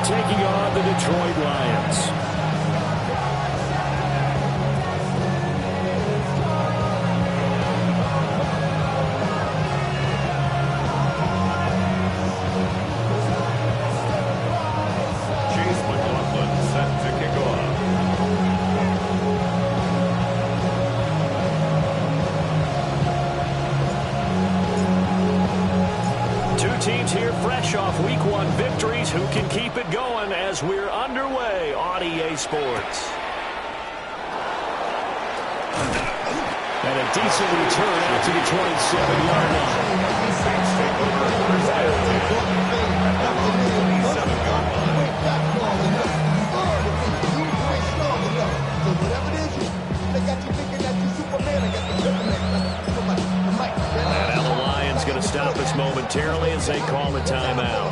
taking on the Detroit Lions. Teams here fresh off Week 1 victories. Who can keep it going as we're underway on EA Sports? And a decent return out to the 27-yard line. Going to stop us momentarily as they call the timeout.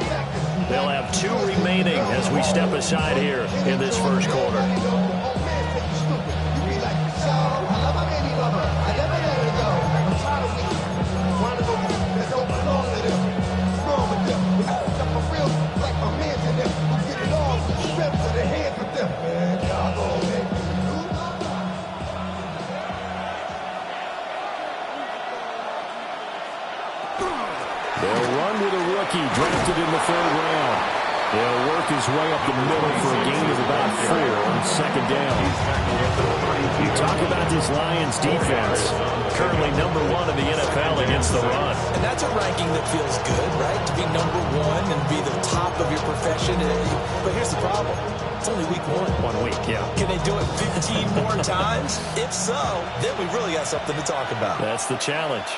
They'll have 2 remaining as we step aside here in this first quarter. Drafted in the 3rd round. He'll work his way up the middle for a gain of about 4 on 2nd down. You talk about this Lions defense, currently number 1 in the NFL against the run. And that's a ranking that feels good, right? To be number 1 and be the top of your profession. But here's the problem. It's only week 1. 1 week, yeah. Can they do it 15 more times? If so, then we really got something to talk about. That's the challenge.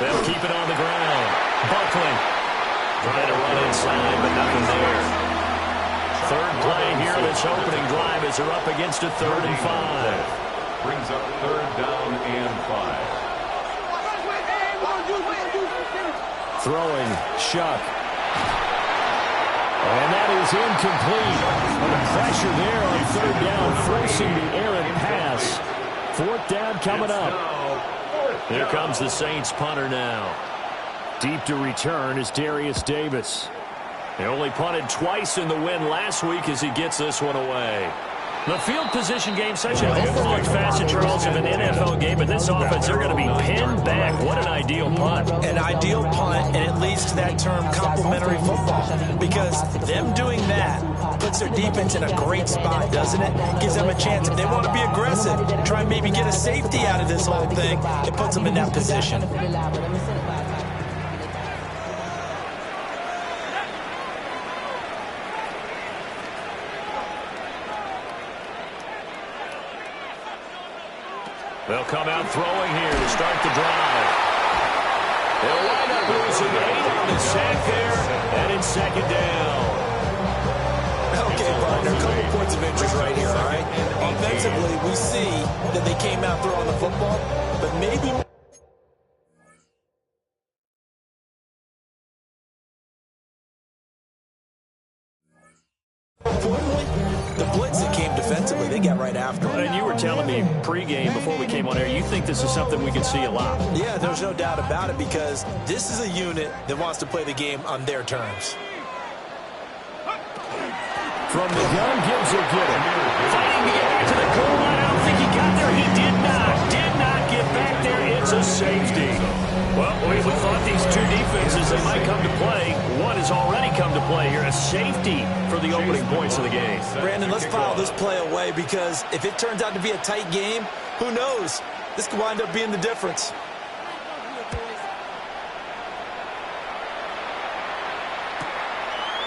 They'll keep it on the ground. Buckling. Trying to run inside, but nothing there. 3rd play here this opening drive as they're up against a 3rd and 5. Brings up 3rd down and 5. Throwing, Shuck. And that is incomplete. And the pressure there on 3rd down, forcing the errant pass. 4th down coming up. Here comes the Saints punter now. Deep to return is Darius Davis. They only punted twice in the win last week as he gets this one away. The field position game, such an overlooked facet, Charles, of an NFL game. But this offense, they're going to be pinned back. What an ideal punt. An ideal punt, and it leads to that term complementary football. Because them doing that puts their defense in a great spot, doesn't it? Gives them a chance. If they want to be aggressive, try and maybe get a safety out of this whole thing, it puts them in that position. They'll come out throwing here to start the drive. They'll wind up losing 8 on the sack there, and in 2nd down. Okay, partner, a couple points of interest right here, all right? Offensively, we see that they came out throwing the football, but maybe... The blitz that came defensively, they got right after it. And you were telling me pregame before we came on air, you think this is something we could see a lot. Yeah, there's no doubt about it because this is a unit that wants to play the game on their terms. From the gun, Gibbs will get it. Fighting to get back to the goal line. I don't think he got there. He did not get back there. It's a safety. Well, we thought these 2 defenses, they might come to play. One has already come to play here. A safety for the opening points of the game. Brandon, let's file this play away because if it turns out to be a tight game, who knows? This could wind up being the difference.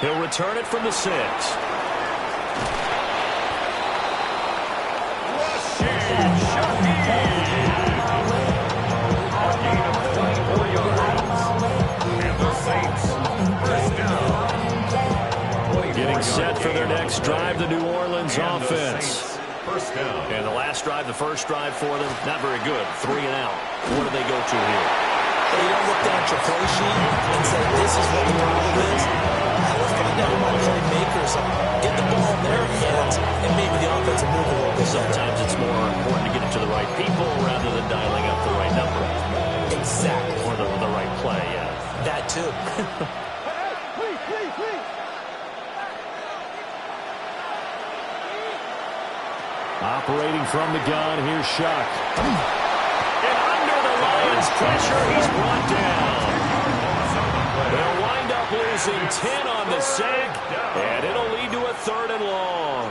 He'll return it from the 6. Getting set for their next drive, the New Orleans offense. And the last drive, the first drive for them, not very good. 3 and out. What do they go to here? You don't look down at your play sheet and say, this is what the problem is. Let's find out what playmakers get the ball in their hands and maybe the offense will move a little bit. Sometimes it's more important to get it to the right people rather than dialing up the right number. Exactly. Or the right play, yeah. That too. Operating from the gun, here's Shuck. And under the Lions' pressure, he's brought down. They'll wind up losing 10 on the sack, and it'll lead to a 3rd and long.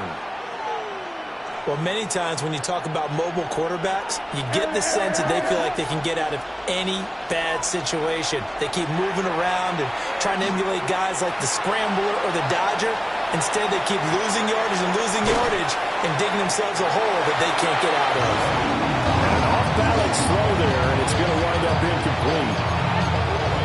Well, many times when you talk about mobile quarterbacks, you get the sense that they feel like they can get out of any bad situation. They keep moving around and trying to emulate guys like the Scrambler or the Dodger. Instead, they keep losing yardage and digging themselves a hole that they can't get out of. And an off-balance throw there, and it's going to wind up incomplete.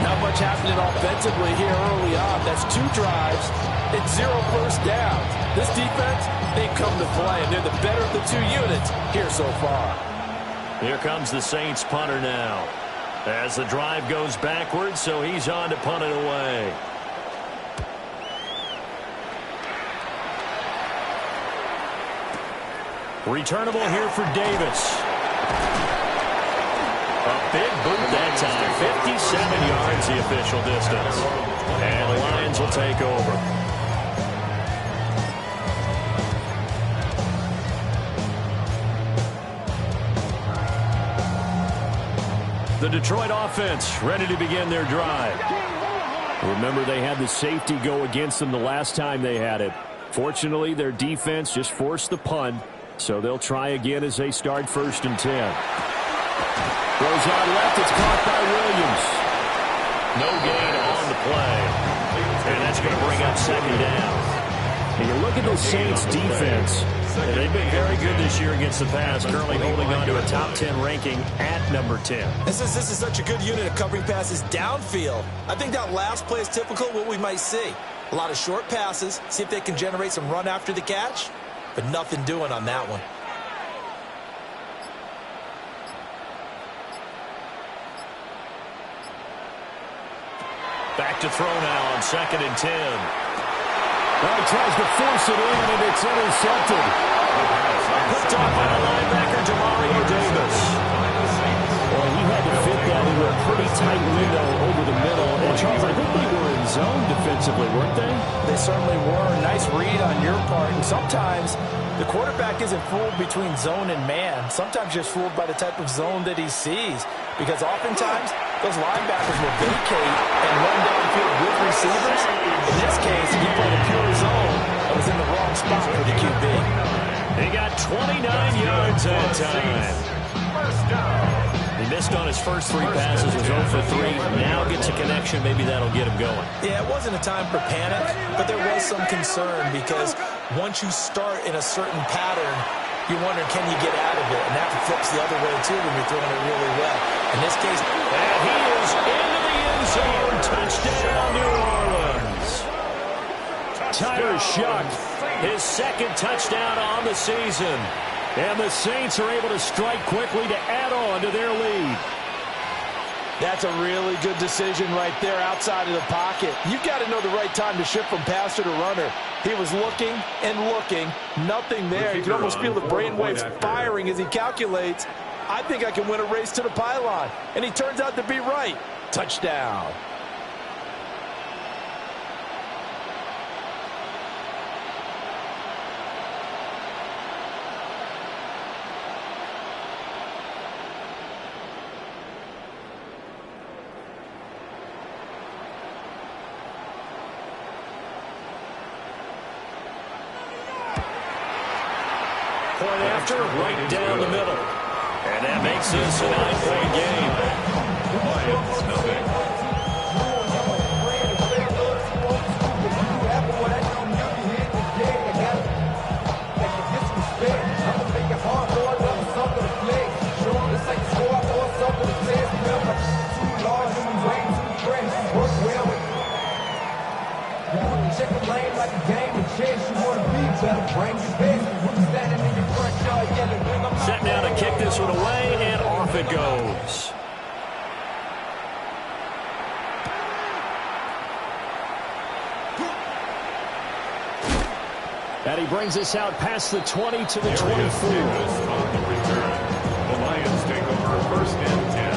Not much happening offensively here early on. That's 2 drives. It's 0 first downs. This defense, they've come to play, and they're the better of the 2 units here so far. Here comes the Saints punter now. As the drive goes backwards, so he's on to punt it away. Returnable here for Davis. A big boot that time. 57 yards the official distance. And the Lions will take over. The Detroit offense ready to begin their drive. Remember, they had the safety go against them the last time they had it. Fortunately, their defense just forced the punt, so they'll try again as they start 1st and 10. Goes out left. It's caught by Williams. No gain on the play. And that's going to bring up 2nd down. And you look at the Saints defense. They've been very good this year against the pass, currently holding on to a top 10 ranking at number 10. This is such a good unit of covering passes downfield. I think that last play is typical of what we might see. A lot of short passes, see if they can generate some run after the catch, but nothing doing on that one. Back to throw now on 2nd and 10. Now he tries to force it in, and it's intercepted. Picked off by the linebacker, Demario Davis. Well, he had to fit that into a pretty tight window over the middle. And, Charles, I think they were in zone defensively, weren't they? They certainly were. Nice read on your part. And sometimes the quarterback isn't fooled between zone and man. Sometimes just fooled by the type of zone that he sees. Because oftentimes, those linebackers will vacate and run downfield with receivers. In this case, he played a pure zone and was in the wrong spot for the QB. He got 29 yards that time. He missed on his first 3 passes, was 0 for 3. Now gets a connection. Maybe that'll get him going. Yeah, it wasn't a time for panic, but there was some concern because once you start in a certain pattern, you're wondering, can you get out of it? And that flips the other way, too, when you're throwing it really well. In this case, and he is into the end zone. Touchdown, New Orleans. Tyler Shuck, his 2nd touchdown on the season. And the Saints are able to strike quickly to add on to their lead. That's a really good decision right there outside of the pocket. You've got to know the right time to shift from passer to runner. He was looking and looking, nothing there. You can almost feel the brainwaves firing as he calculates, I think I can win a race to the pylon. And he turns out to be right. Touchdown. Point after, right down the middle. And that makes this a 9-point game. Lions, nothing. Set now to kick this one away, and off it goes. And he brings us out past the 20 to the 24. On the return. The Lions take over 1st and 10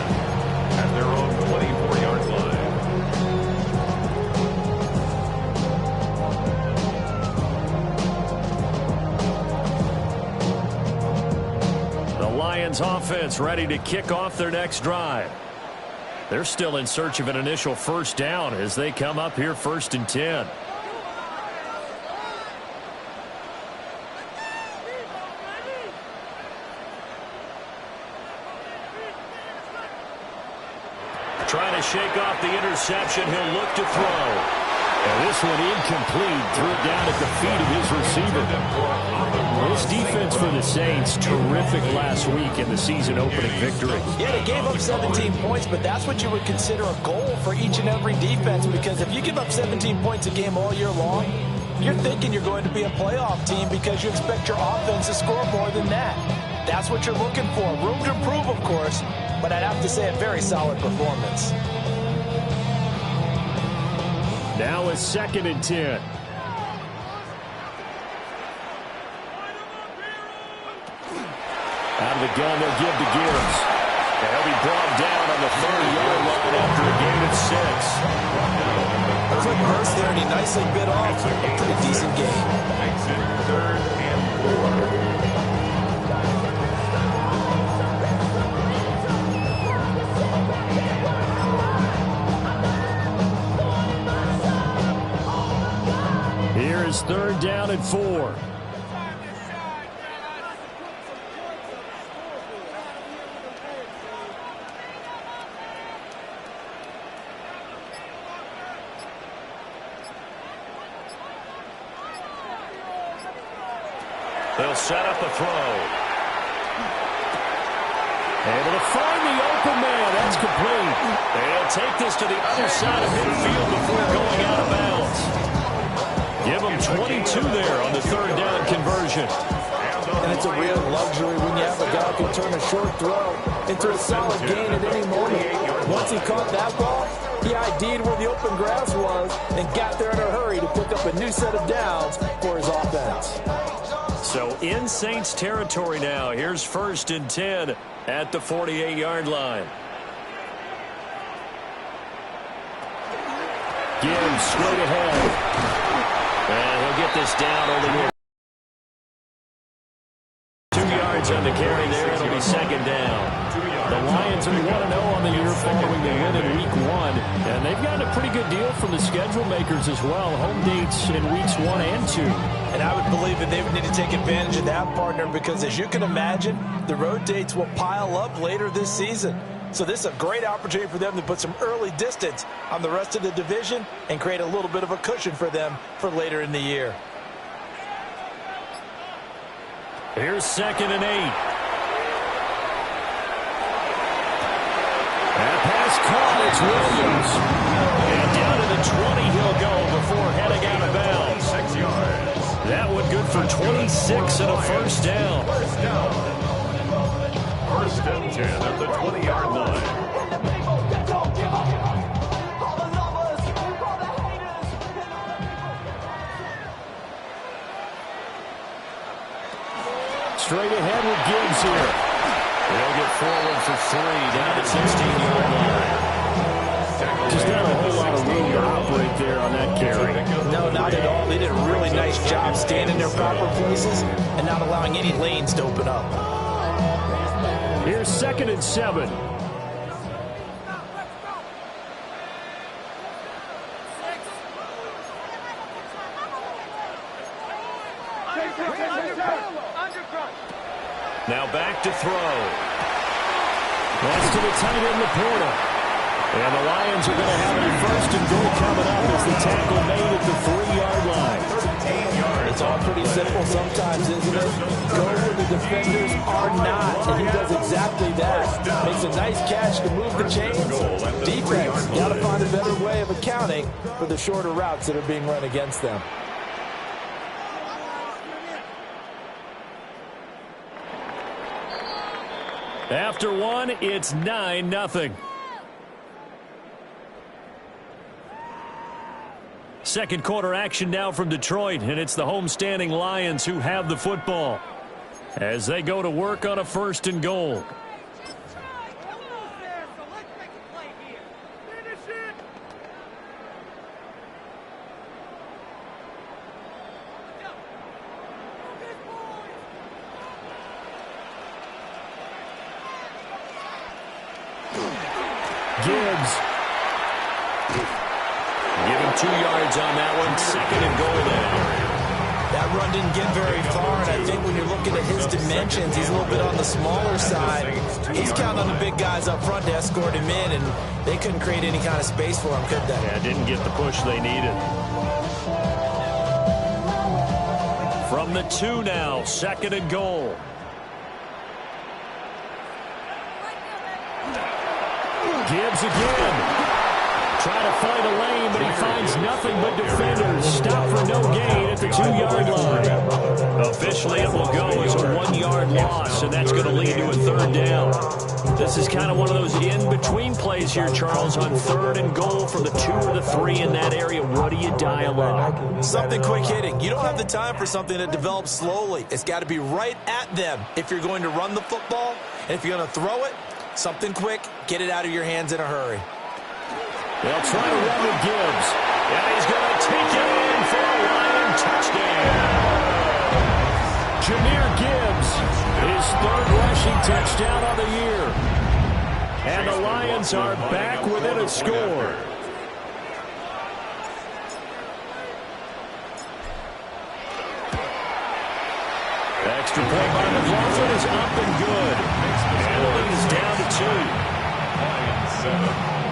at their own 24-yard line. offense ready to kick off their next drive. They're still in search of an initial first down as they come up here 1st and 10. Trying to shake off the interception. He'll look to throw. And this one incomplete. Threw it down at the feet of his receiver. This defense for the Saints, terrific last week in the season-opening victory. Yeah, they gave up 17 points, but that's what you would consider a goal for each and every defense, because if you give up 17 points a game all year long, you're thinking you're going to be a playoff team because you expect your offense to score more than that. That's what you're looking for. Room to improve, of course, but I'd have to say a very solid performance. Now it's 2nd and 10. Out of the gun, they'll give to Gibbs. And he'll be brought down on the 30-yard line after a gain of 6. Quick burst there, and he nicely bit off a pretty decent game. Makes it 3rd and 4. Here is 3rd down and 4. They'll set up a throw. Able to find the open man. That's complete. They'll take this to the other side of midfield before going out of bounds. Give them 22 there on the 3rd down conversion. And it's a real luxury when you have a guy who can turn a short throw into a solid gain at any moment. Once he caught that ball, he ID'd where the open grass was and got there in a hurry to pick up a new set of downs for his offense. So in Saints territory now. Here's 1st and 10 at the 48-yard line. Gibbs straight ahead. And he'll get this down only here. 2 yards on the carry there. It'll be 2nd down. The Lions are 1-0 on the year following the win in Week 1. And they've gotten a pretty good deal from the schedule makers as well. Home dates in Weeks 1 and 2. And I would believe that they would need to take advantage of that, partner, because as you can imagine, the road dates will pile up later this season. So this is a great opportunity for them to put some early distance on the rest of the division and create a little bit of a cushion for them for later in the year. Here's 2nd and 8. That pass caught. It's Williams. And down to the 20 he'll go before heading out of bounds. 6 yards. That one good for 26 and a 1st down. 1st and 10 at the 20-yard line. Straight ahead with Gibbs here. They'll get forward for 3 down at 16-yard line. Just not a whole lot of room to operate there on that carry. No, not at all. They did a really nice job staying in their proper places and not allowing any lanes to open up. Here's 2nd and 7. Now back to throw. That's to the tight end, Laporta. And the Lions are going to have a 1st and goal coming up as the tackle made at the 3-yard line. It's all pretty simple sometimes, isn't it? Go where the defenders are not, and he does exactly that. Makes a nice catch to move the chains. Defense, got to find a better way of accounting for the shorter routes that are being run against them. After one, it's 9-0. Second quarter action now from Detroit, and it's the homestanding Lions who have the football as they go to work on a 1st and goal. Give him 2 yards on that one. 2nd and goal now. That run didn't get very far, and I think when you're looking at his dimensions, he's a little bit on the smaller side. He's counting on the big guys up front to escort him in, and they couldn't create any kind of space for him, could they? Yeah, didn't get the push they needed. From the 2 now, 2nd and goal. Gibbs again. Trying to find a lane, but he finds nothing but defenders. Stop for no gain at the 2-yard line. Officially, it will go as a 1-yard loss, and that's going to lead to a 3rd down. This is kind of one of those in-between plays here, Charles, on 3rd and goal from the 2 or the 3 in that area. What do you dial up? Something quick hitting. You don't have the time for something that develops slowly. It's got to be right at them if you're going to run the football. And if you're going to throw it, something quick, get it out of your hands in a hurry. They'll try to run with Gibbs. And he's going to take it in for a Lion touchdown. Jahmyr Gibbs, his 3rd rushing touchdown of the year. And the Lions are back within a score. Extra point by McLaughlin is up and good. And the lead is down to 2. Lions 7.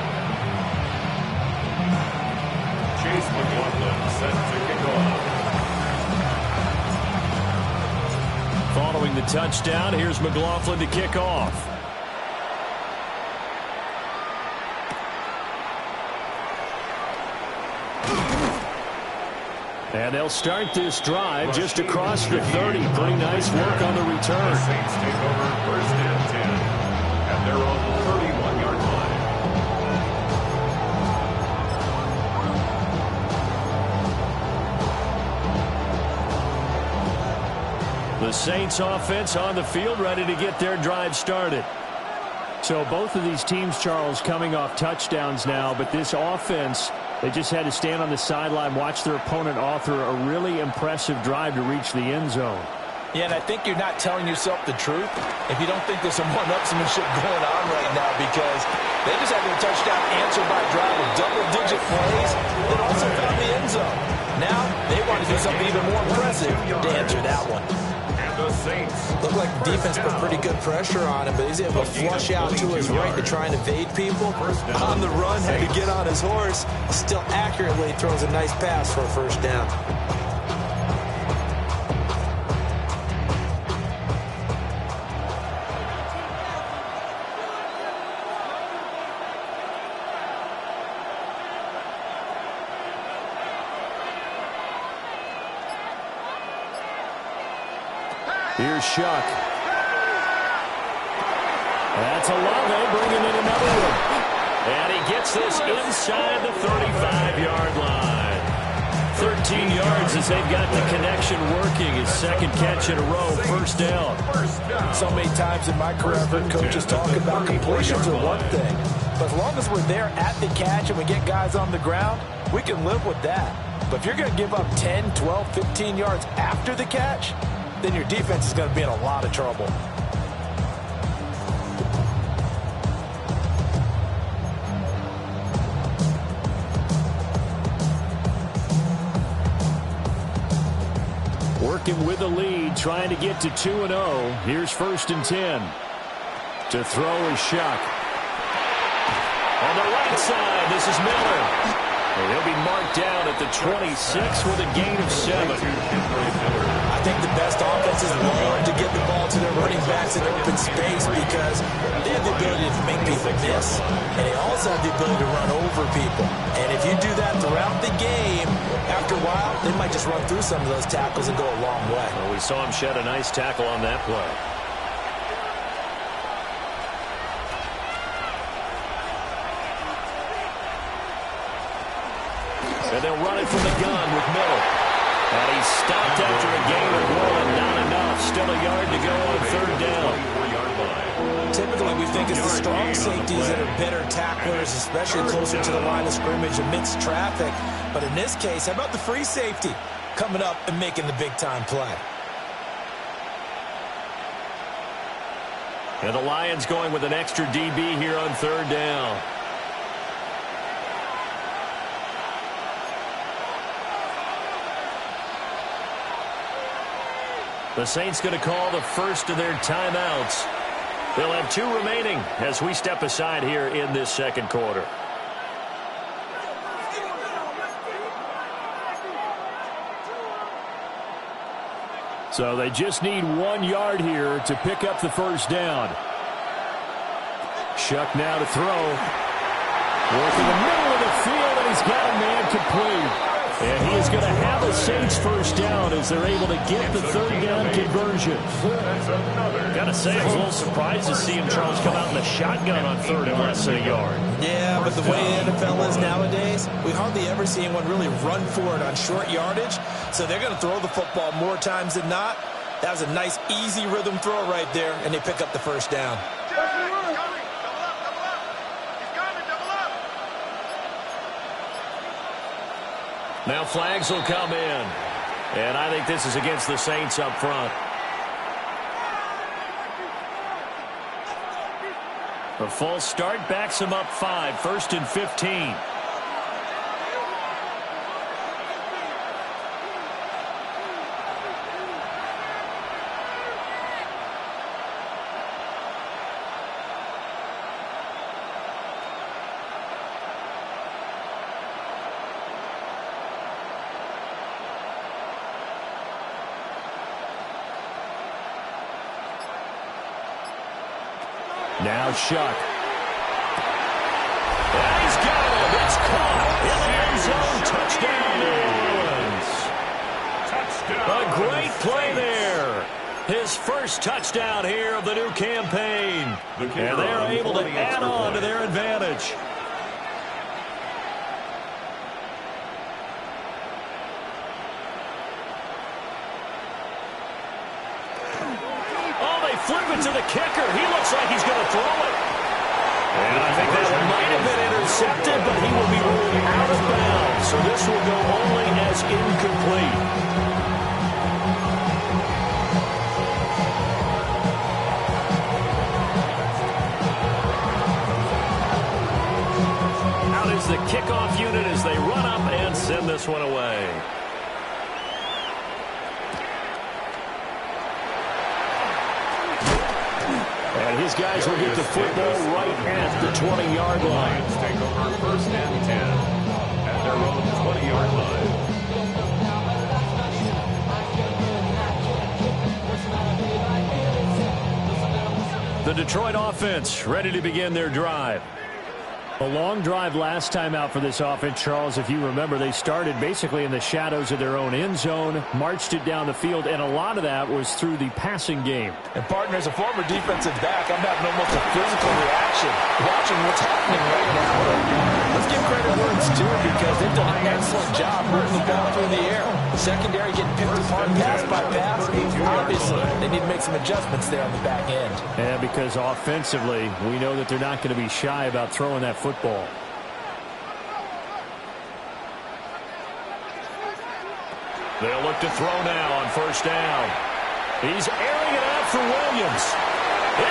Chase McLaughlin set to kick off. Following the touchdown, here's McLaughlin to kick off. And they'll start this drive just across the 30. Pretty nice work on the return. The Saints take over 1st and 10 at their own 31-yard line. The Saints offense on the field, ready to get their drive started. So both of these teams, Charles, coming off touchdowns now, but this offense, they just had to stand on the sideline, watch their opponent author a really impressive drive to reach the end zone. Yeah, and I think you're not telling yourself the truth if you don't think there's some one-upsmanship going on right now, because they just had their touchdown answered by a drive with double-digit plays that also found the end zone. Now they want to do something even more impressive to answer that one. The Saints. Looked like the defense put pretty good pressure on him, but he's able to flush out to his right to try and evade people. On the run, had to get on his horse. Still accurately throws a nice pass for a 1st down. Here's Shuck. That's Olave bringing in another one. And he gets this inside the 35-yard line. 13 yards as they've got the connection working. His 2nd catch in a row, 1st down. So many times in my career, I've heard coaches talk about completions are one thing. But as long as we're there at the catch and we get guys on the ground, we can live with that. But if you're going to give up 10, 12, 15 yards after the catch, then your defense is going to be in a lot of trouble. Working with the lead, trying to get to 2-0. Here's 1st and 10. To throw is Shuck. On the right side, this is Miller. And he'll be marked down at the 26 with a gain of 7. I think the best offenses learn to get the ball to their running backs in open space because they have the ability to make people miss. And they also have the ability to run over people. And if you do that throughout the game, after a while, they might just run through some of those tackles and go a long way. Well, we saw him shed a nice tackle on that play. And they'll run it from the gun with Miller. And he's stopped after a gain of 1. Not enough. Still a yard to go on 3rd down. Typically, we think it's the strong safeties that are better tacklers, especially closer to the line of scrimmage amidst traffic. But in this case, how about the free safety coming up and making the big-time play? And the Lions going with an extra DB here on 3rd down. The Saints going to call the first of their timeouts. They'll have 2 remaining as we step aside here in this second quarter. So they just need 1 yard here to pick up the first down. Shuck now to throw. Working the middle of the field, and he's got a man complete. And he is going to have the Saints first down as they're able to get the third down conversion. Gotta say, I was a little surprised to see him, Charles, come out in the shotgun on third and less than a yard. Yeah, but the way the NFL is nowadays, we hardly ever see anyone really run for it on short yardage. So they're going to throw the football more times than not. That was a nice, easy rhythm throw right there, and they pick up the first down. Now flags will come in. And I think this is against the Saints up front. A false start backs him up 5, 1st and 15. Now Shuck. And he's got him. It's caught in the end zone. Touchdown, New Orleans. Touchdown. A great play there. His first touchdown here of the new campaign. And they're able to add on to their advantage. Flip it to the kicker. He looks like he's going to throw it. And I think that one might have been intercepted, but he will be ruled out of bounds. So this will go only as incomplete. Out is the kickoff unit as they run up and send this one away. And his guys will get the football right at the 20-yard line. Take over 1st and 10 at their own 20-yard line. The Detroit offense ready to begin their drive. A long drive last time out for this offense, Charles. If you remember, they started basically in the shadows of their own end zone, marched it down the field, and a lot of that was through the passing game. And, partner, as a former defensive back, I'm having almost a physical reaction watching what's happening right now. Let's give credit where it's due because they've done an excellent job moving the ball through the air. Secondary getting picked apart pass by pass. Obviously, they need to make some adjustments there on the back end. And because offensively, we know that they're not going to be shy about throwing that football. They'll look to throw now on 1st down. He's airing it out for Williams.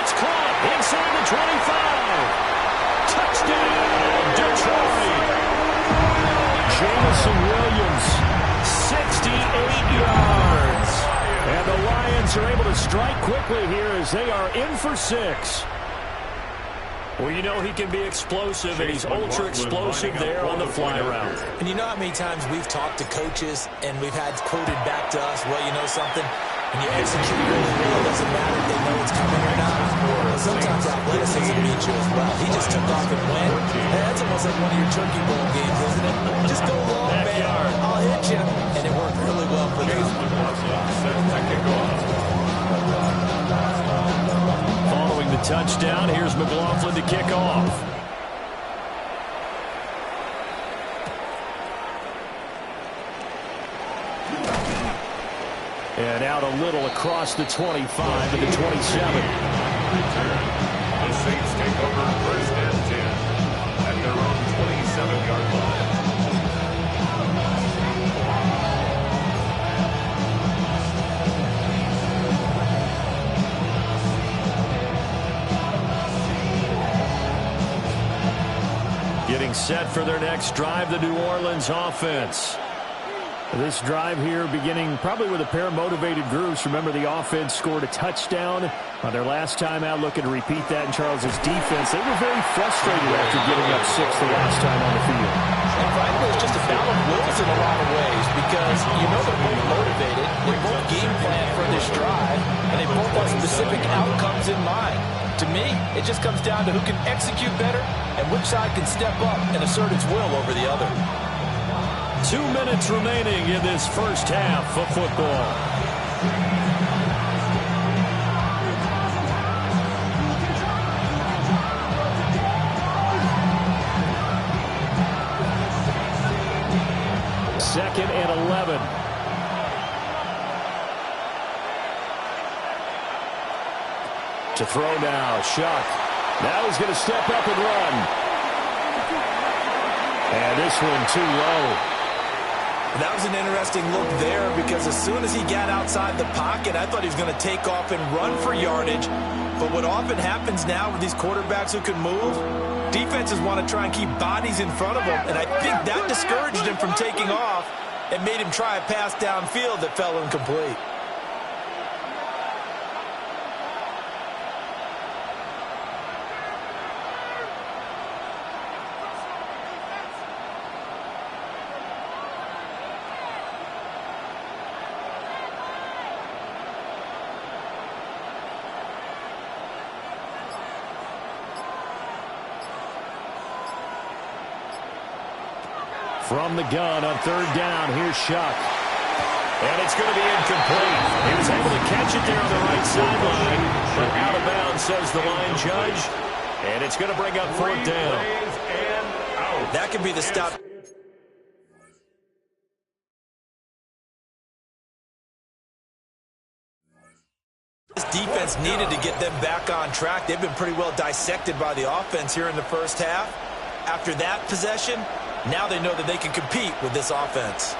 It's caught inside the 25. Touchdown, Detroit. Jamison Williams, 68 yards. and the Lions are able to strike quickly here as they are in for 6. Well, you know he can be explosive, and he's ultra-explosive there on the fly route. And you know how many times we've talked to coaches and we've had quoted back to us, well, you know something, when you execute really well, it doesn't matter if they know it's coming or not. Well, sometimes athleticism meets you as well. He just took off and went. And that's almost like one of your Turkey Bowl games, isn't it? Just go long, man. I'll hit you. And it worked really well for them. Following the touchdown, here's McLaughlin to kick off. And out a little across the 25 to the 27. The Saints take over 1st and 10 at their own 27-yard line. Getting set for their next drive, the New Orleans offense. This drive here beginning probably with a pair of motivated groups. Remember, the offense scored a touchdown on their last time out. Looking to repeat that in Charles's defense. They were very frustrated after giving up 6 the last time on the field. And frankly, it's just a battle of wills in a lot of ways because you know they're both motivated. They both game plan for this drive, and they both have specific outcomes in mind. To me, it just comes down to who can execute better and which side can step up and assert its will over the other. 2 minutes remaining in this first half of football. Second and 11. To throw now, Shuck. Now he's going to step up and run. And this one too low. That was an interesting look there because as soon as he got outside the pocket, I thought he was going to take off and run for yardage. But what often happens now with these quarterbacks who can move, defenses want to try and keep bodies in front of them. And I think that discouraged him from taking off and made him try a pass downfield that fell incomplete. From the gun on third down, here's Shuck. And it's going to be incomplete. He was able to catch it there on the right sideline, but out of bounds, says the line judge. And it's going to bring up fourth down. That could be the stop. This defense needed to get them back on track. They've been pretty well dissected by the offense here in the first half. After that possession, now they know that they can compete with this offense.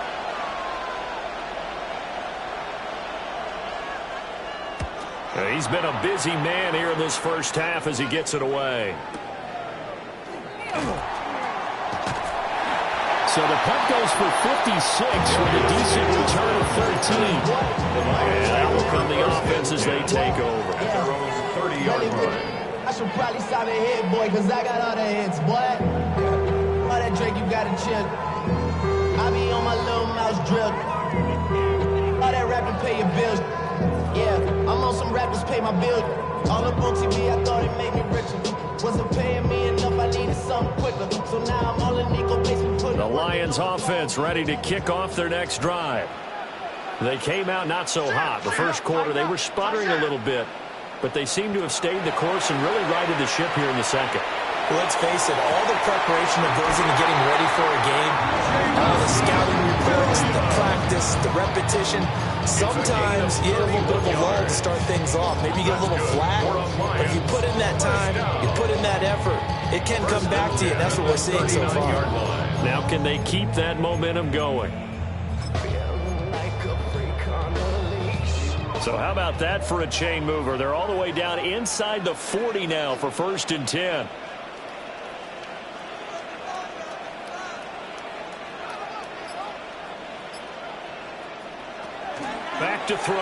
He's been a busy man here in this first half as he gets it away. So the punt goes for 56 with a decent return of 13. And out will come the offense as they take over. At their own 30-yard line. I should probably stop it here, boy, because I got all the hits, boy. All that Drake, you gotta chill. I be on my little mouse drill. All that rapping, pay your bills. Yeah, I'm on some rappers, pay my bills. All up on TV, I thought it made me richer. Wasn't paying me enough, I needed something quicker. So now I'm all in Nico basement. The Lions offense ready to kick off their next drive. They came out not so hot. The first quarter, they were sputtering a little bit, but they seem to have stayed the course and really righted the ship here in the second. Well, let's face it, all the preparation that goes into getting ready for a game, all the scouting reports, the practice, the repetition, sometimes you get a little bit of a lull to start things off. Maybe you get a little flat, but if you put in that time, you put in that effort, it can come back to you, and that's what we're seeing so far. Now can they keep that momentum going? So how about that for a chain mover? They're all the way down inside the 40 now for 1st and 10. Back to throw.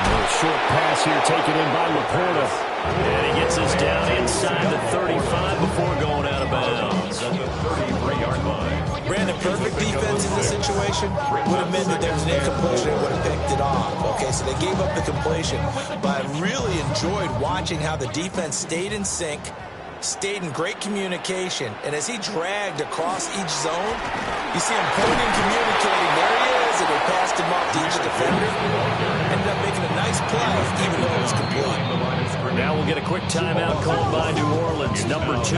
A short pass here taken in by Laporta. And he gets us down inside the 35 before going out of bounds. At the 33-yard line. Brandon, perfect defense in this situation would have meant that there was an incompletion and would have picked it off. Okay, so they gave up the completion. But I really enjoyed watching how the defense stayed in sync, stayed in great communication, and as he dragged across each zone, you see him pointing, communicating. There he is, and they passed him off to each defender. Ended up making a nice play, even though it was complete. Now we'll get a quick timeout called by New Orleans, number 2,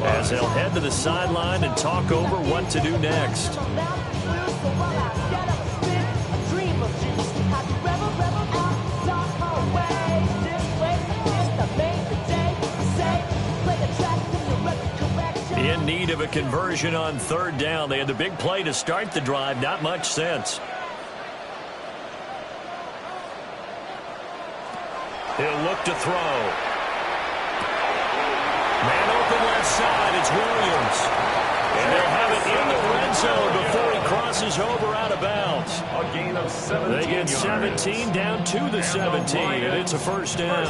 as they'll head to the sideline and talk over what to do next. In need of a conversion on 3rd down. They had the big play to start the drive. Not much sense. He'll look to throw. Man open left side. It's Williams. And they'll have it in the red zone a gain of 17 They get 17 down to the 17, and it's a first down.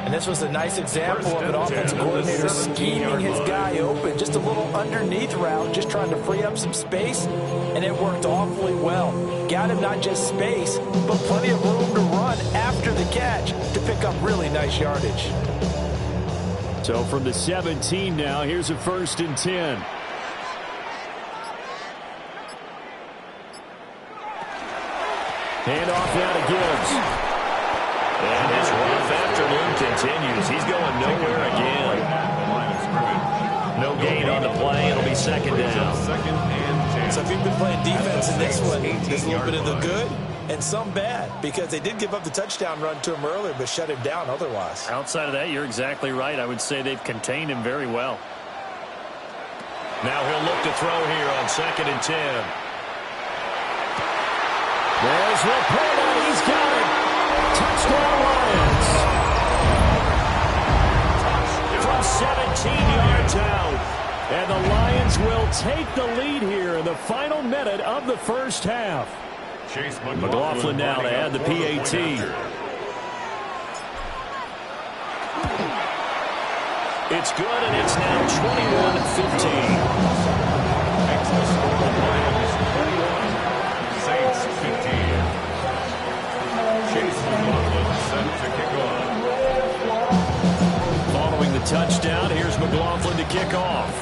And this was a nice example of an offensive coordinator scheming his guy open. Just a little underneath route, just trying to free up some space, and it worked awfully well. Got him not just space, but plenty of room to run after the catch to pick up really nice yardage. So from the 17 now, here's a 1st and 10. Handoff now to Gibbs. And his rough afternoon continues. He's going nowhere again. No gain on the play. It'll be 2nd down. So if you've been playing defense in this one, there's a little bit of the good and some bad, because they did give up the touchdown run to him earlier, but shut him down otherwise. Outside of that, you're exactly right. I would say they've contained him very well. Now he'll look to throw here on 2nd and 10. There's Laporta. He's got it. Touchdown Lions. From 17 yards out. And the Lions will take the lead here in the final minute of the first half. Chase McLaughlin now to add the PAT. It's good, and it's now 21-15. Makes the score Lions 21, Saints 15. Chase McLaughlin set to kick off. Following the touchdown, here's McLaughlin to kick off.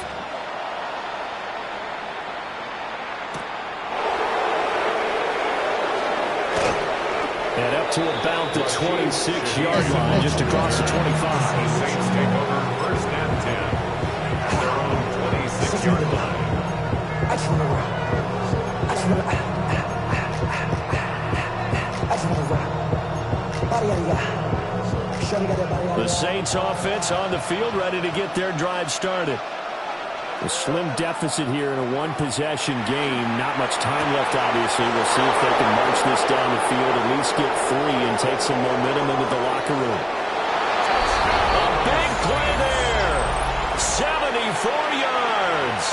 And up to about the 26-yard line, just across the 25. The Saints take over 1st and 10 at their own 26-yard line. The Saints offense on the field, ready to get their drive started. A slim deficit here in a one-possession game. Not much time left, obviously. We'll see if they can march this down the field, at least get 3 and take some momentum into the locker room. A big play there. 74 yards.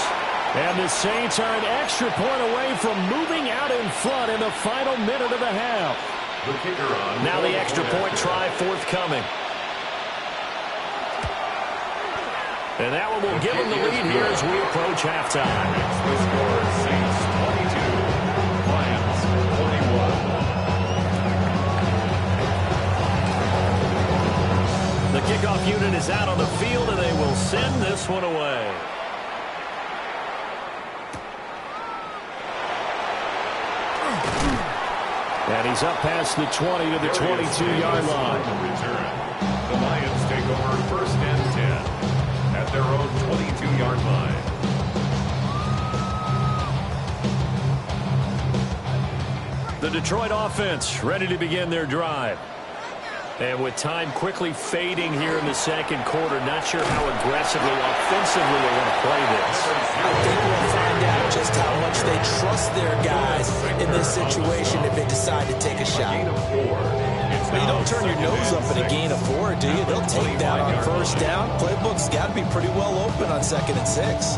And the Saints are an extra point away from moving out in front in the final minute of the half. The kicker on. Now the extra point try forthcoming. And that one will give them the lead here as we approach halftime. The score, Saints 22, Lions 21. The kickoff unit is out on the field, and they will send this one away. And he's up past the 20 to the 22-yard line. The Lions take over 1st and 10 at their own 22-yard line. The Detroit offense ready to begin their drive. And with time quickly fading here in the 2nd quarter, not sure how aggressively, offensively they want to play this. I think we'll find out just how much they trust their guys in this situation if they decide to take a shot. But you don't turn your nose up at a gain of 4, do you? They'll take that on 1st down. Playbook's got to be pretty well open on 2nd and 6.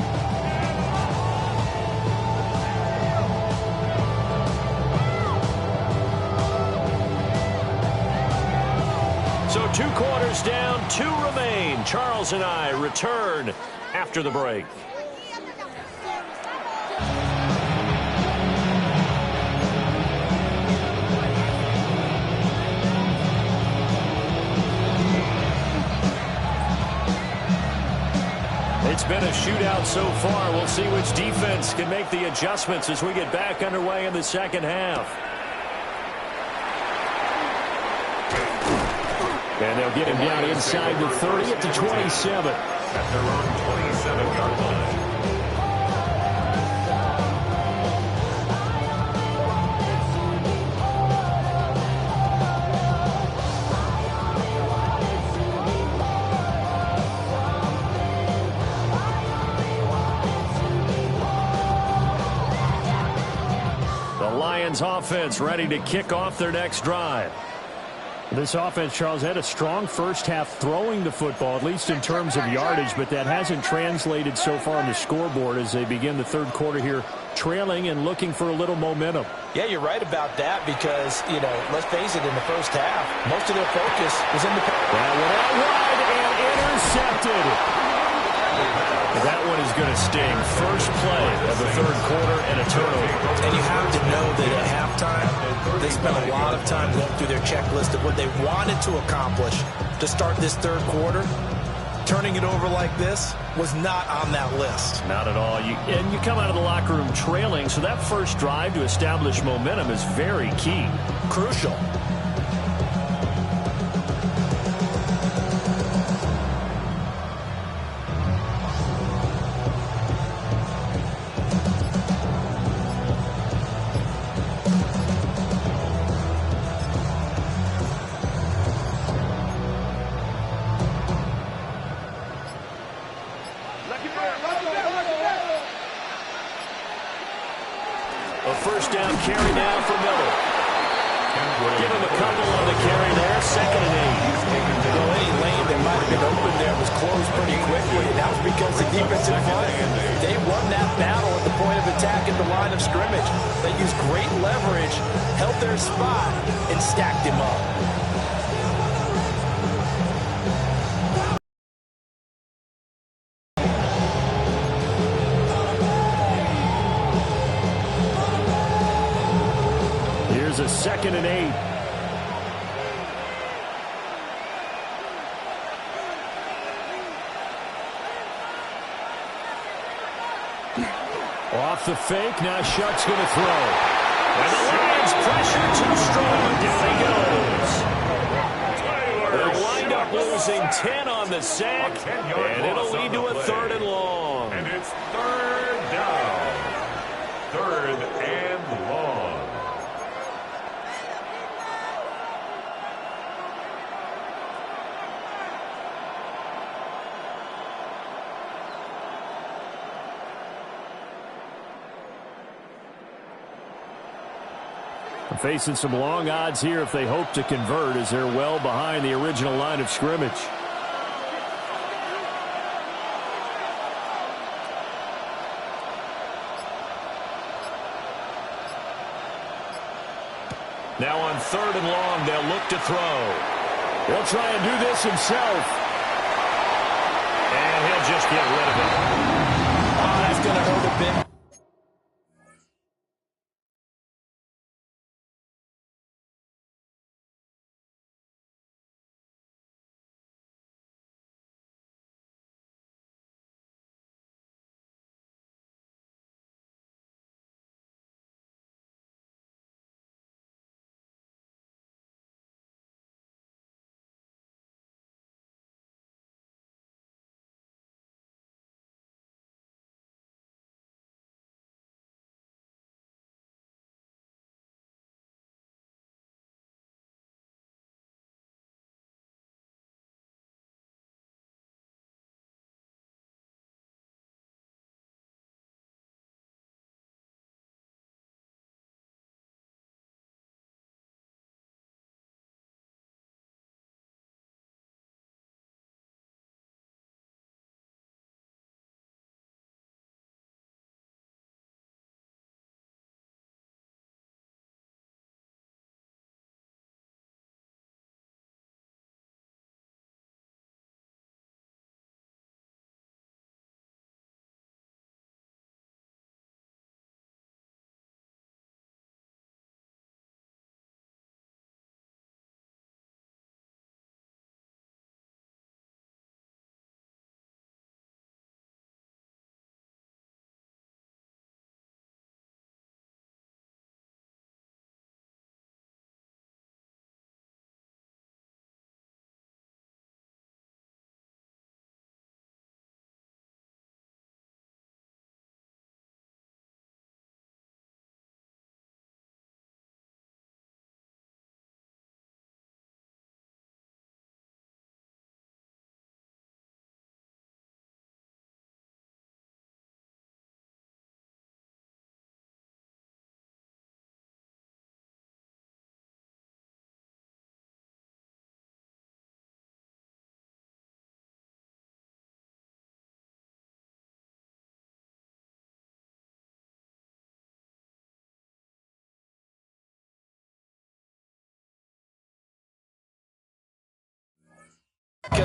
So 2 quarters down, 2 remain. Charles and I return after the break. It's been a shootout so far. We'll see which defense can make the adjustments as we get back underway in the 2nd half. And they'll get him down inside the 30 at the 27. At their own 27-yard line. The Lions offense ready to kick off their next drive. This offense, Charles, had a strong first half throwing the football, at least in terms of yardage, but that hasn't translated so far on the scoreboard as they begin the third quarter here, trailing and looking for a little momentum. Yeah, you're right about that because, let's face it, in the first half, most of their focus was in the... That went out wide and intercepted. That one is going to sting. First play of the third quarter and a turnover. And you have to know that at halftime, they spent a lot of time going through their checklist of what they wanted to accomplish to start this third quarter. Turning it over like this was not on that list. Not at all. And you come out of the locker room trailing, so that first drive to establish momentum is very key. Crucial. A first down carry now for Miller. Give him a couple on the carry there. 2nd and 8. Well, any lane that might have been open there was closed pretty quickly, and that was because the defensive front, they won that battle at the point of attack at the line of scrimmage. They used great leverage, held their spot, and stacked him up. Here's a 2nd and 8. Off the fake, now Shuck's going to throw. And the Lions pressure too strong. Down he goes. They'll wind up losing 10 on the sack, and it'll lead to a 3rd and long. And it's 3rd down. 3rd and long. Facing some long odds here if they hope to convert, as they're well behind the original line of scrimmage. Now on 3rd and long, they'll look to throw. He'll try and do this himself. And he'll just get rid of it. Oh, that's going to hurt a bit.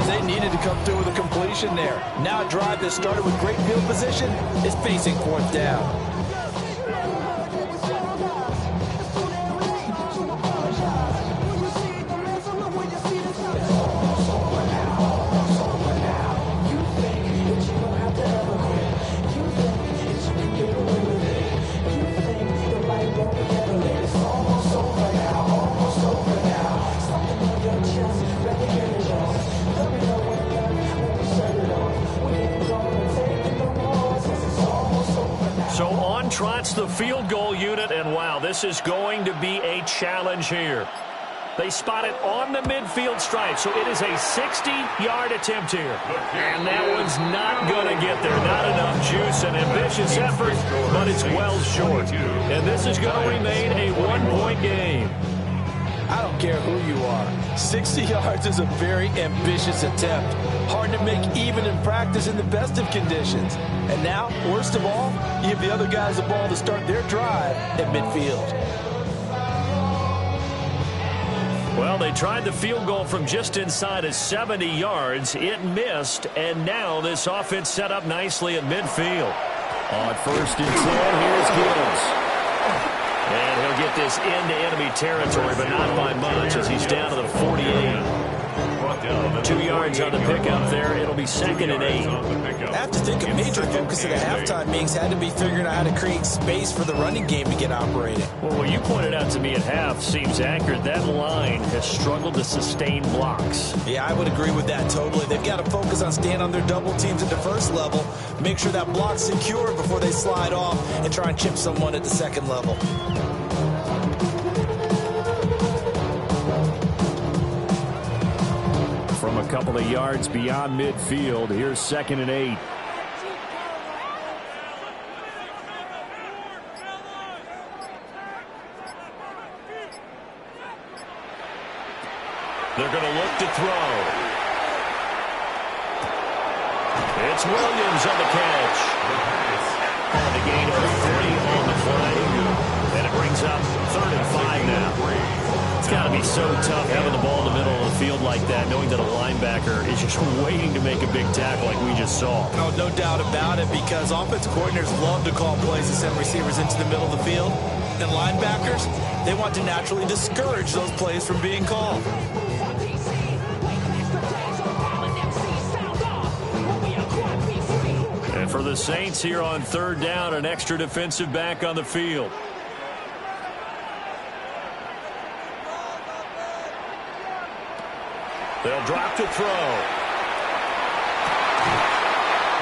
because they needed to come through with a completion there. Now a drive that started with great field position is facing fourth down. So on trots the field goal unit, and wow, this is going to be a challenge here. They spot it on the midfield stripe, so it is a 60-yard attempt here. And that one's not going to get there. Not enough juice, an ambitious effort, but it's well short. And this is going to remain a one-point game. I don't care who you are. 60 yards is a very ambitious attempt. Hard to make even in practice in the best of conditions. And now, worst of all, you give the other guys the ball to start their drive at midfield. Well, they tried the field goal from just inside of 70 yards. It missed, and now this offense set up nicely at midfield. On 1st and 10, here's Gibbs. And he'll get this into enemy territory, but not by much as he's down to the 48. 2 yards on the pickup there. It'll be 2nd and 8. I have to think a major focus of the halftime meetings had to be figuring out how to create space for the running game to get operating. Well, what you pointed out to me at half seems accurate. That line has struggled to sustain blocks. Yeah, I would agree with that totally. They've got to focus on staying on their double teams at the first level, make sure that block's secure before they slide off and try and chip someone at the second level. From a couple of yards beyond midfield, here's 2nd and 8. They're going to look to throw. It's Williams on the catch. And a gain of 3 on the play. And it brings up 3rd and 5 now. It's got to be so tough having the ball in the middle of the field like that, knowing that a linebacker is just waiting to make a big tackle like we just saw. Oh, no doubt about it, because offensive coordinators love to call plays to send receivers into the middle of the field. And linebackers, they want to naturally discourage those plays from being called. And for the Saints here on 3rd down, an extra defensive back on the field. They'll drop to throw.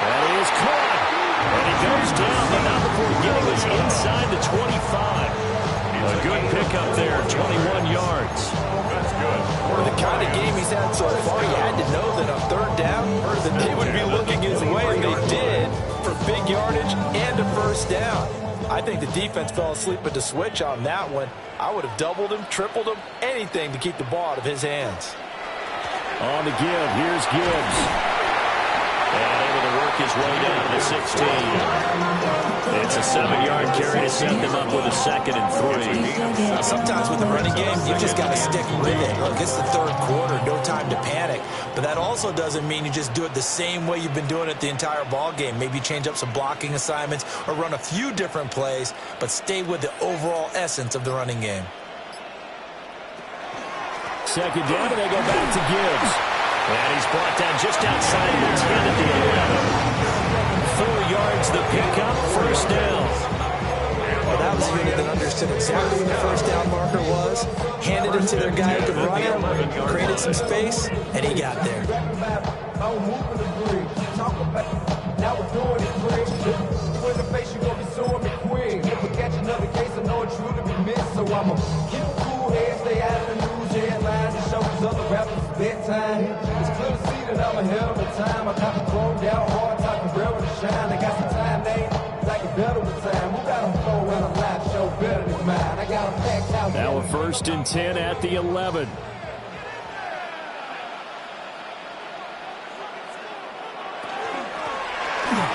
And he is caught. And he goes down, but not before getting us inside the 25. A good pickup there, 21 yards. That's good. For the kind of game he's had so far, he had to know that on 3rd down, that they would be looking his way. They did for big yardage and a 1st down. I think the defense fell asleep at the switch on that one. I would have doubled him, tripled him, anything to keep the ball out of his hands. On the give, here's Gibbs. And able to work his way down to the 16. It's a 7-yard carry to set them up with a 2nd and 3. Now, sometimes with the running game, you just got to stick with it. Look, it's the 3rd quarter, no time to panic. But that also doesn't mean you just do it the same way you've been doing it the entire ball game. Maybe change up some blocking assignments or run a few different plays, but stay with the overall essence of the running game. 2nd down, and they go back to Gibbs. And he's brought down just outside the 10 at the 11. 4 yards the pickup, 1st down. Well, that was a unit that understood exactly where the 1st down marker was, handed it to their guy who could run it, created some space, and he got there. Now we're doing it quick. In the face, you're gonna be suing me quick. If we catch another case, I know it truly be missed. So I'ma keep a cool head, stay out of the news headlines, and show these other rappers it's bedtime. It's clear to see that I'm ahead of the time. I got to throw down hard, time to real to shine. They got some time, they like it better with time. Who got them flow in a live show better than mine? I got them packed out. Now a 1st and 10 at the 11.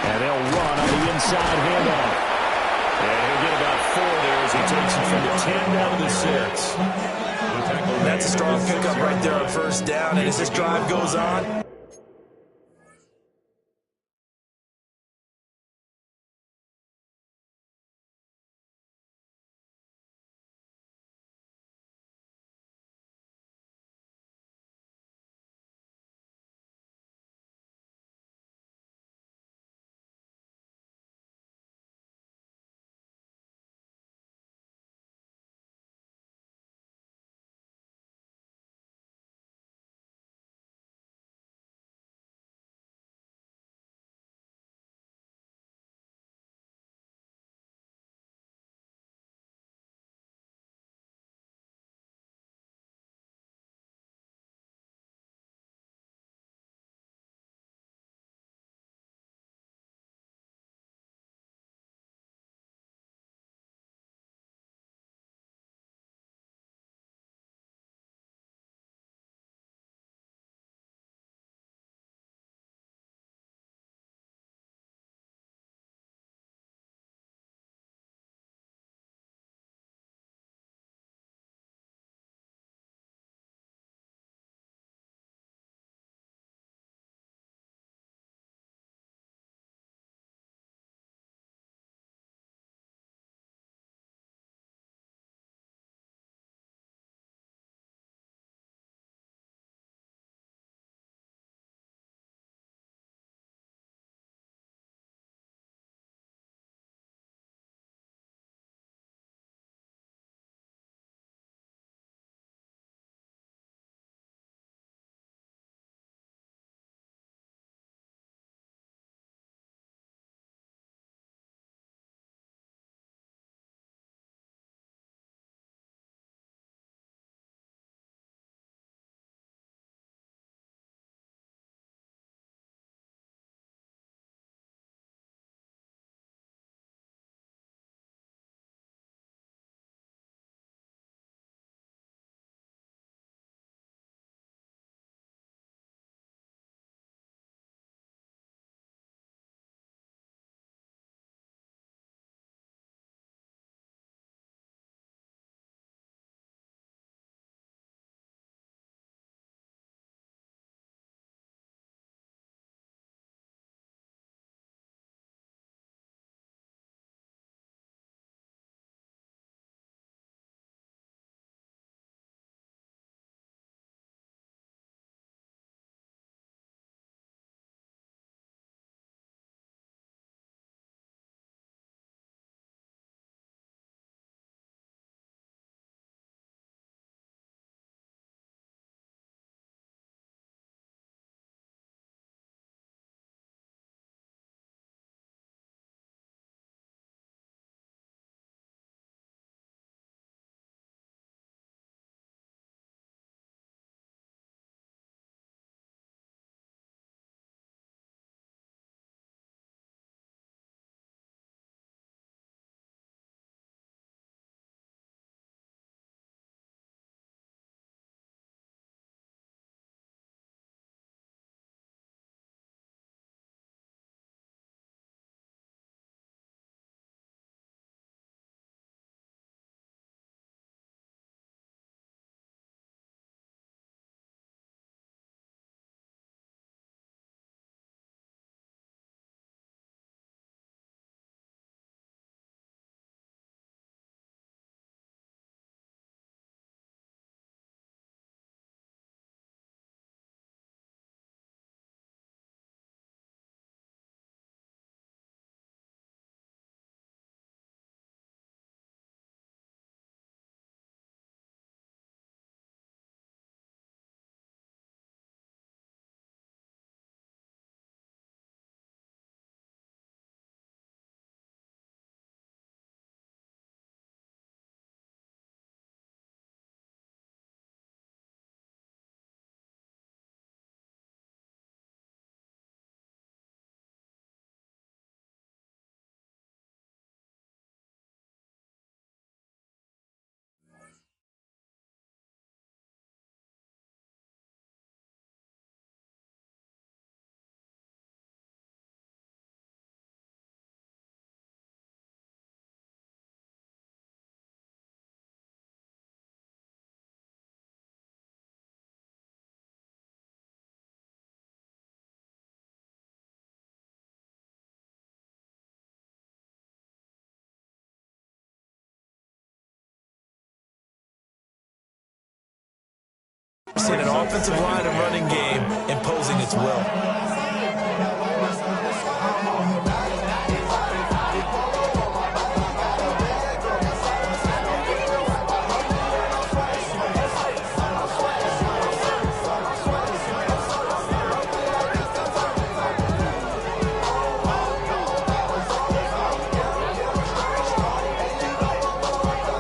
And they'll run on the inside handoff. And he'll get about 4 there as he takes it from the 10 down to the 6. That's a strong pickup right there on 1st down. And as this drive goes on, Seen an offensive line and running game imposing its will.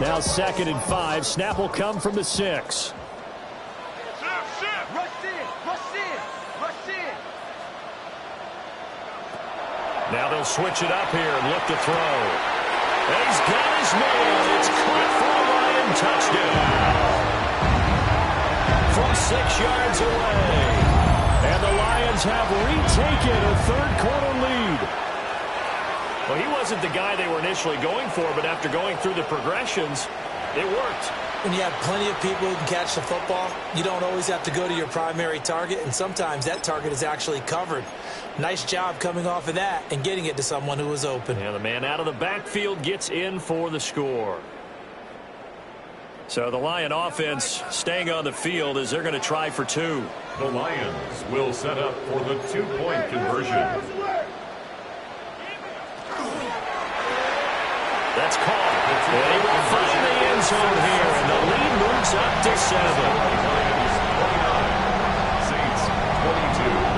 Now 2nd and 5. Snap will come from the 6. Now they'll switch it up here and look to throw. And he's got his man. It's caught for a Lion touchdown. From 6 yards away. And the Lions have retaken a third-quarter lead. Well, he wasn't the guy they were initially going for, but after going through the progressions, it worked. When you have plenty of people who can catch the football, you don't always have to go to your primary target, and sometimes that target is actually covered. Nice job coming off of that and getting it to someone who was open. And the man out of the backfield gets in for the score. So the Lion offense staying on the field as they're going to try for 2. The Lions will set up for the 2-point conversion. That's caught. And he will find the end zone here, and the lead moves up to 7. Lions 29, Saints 22.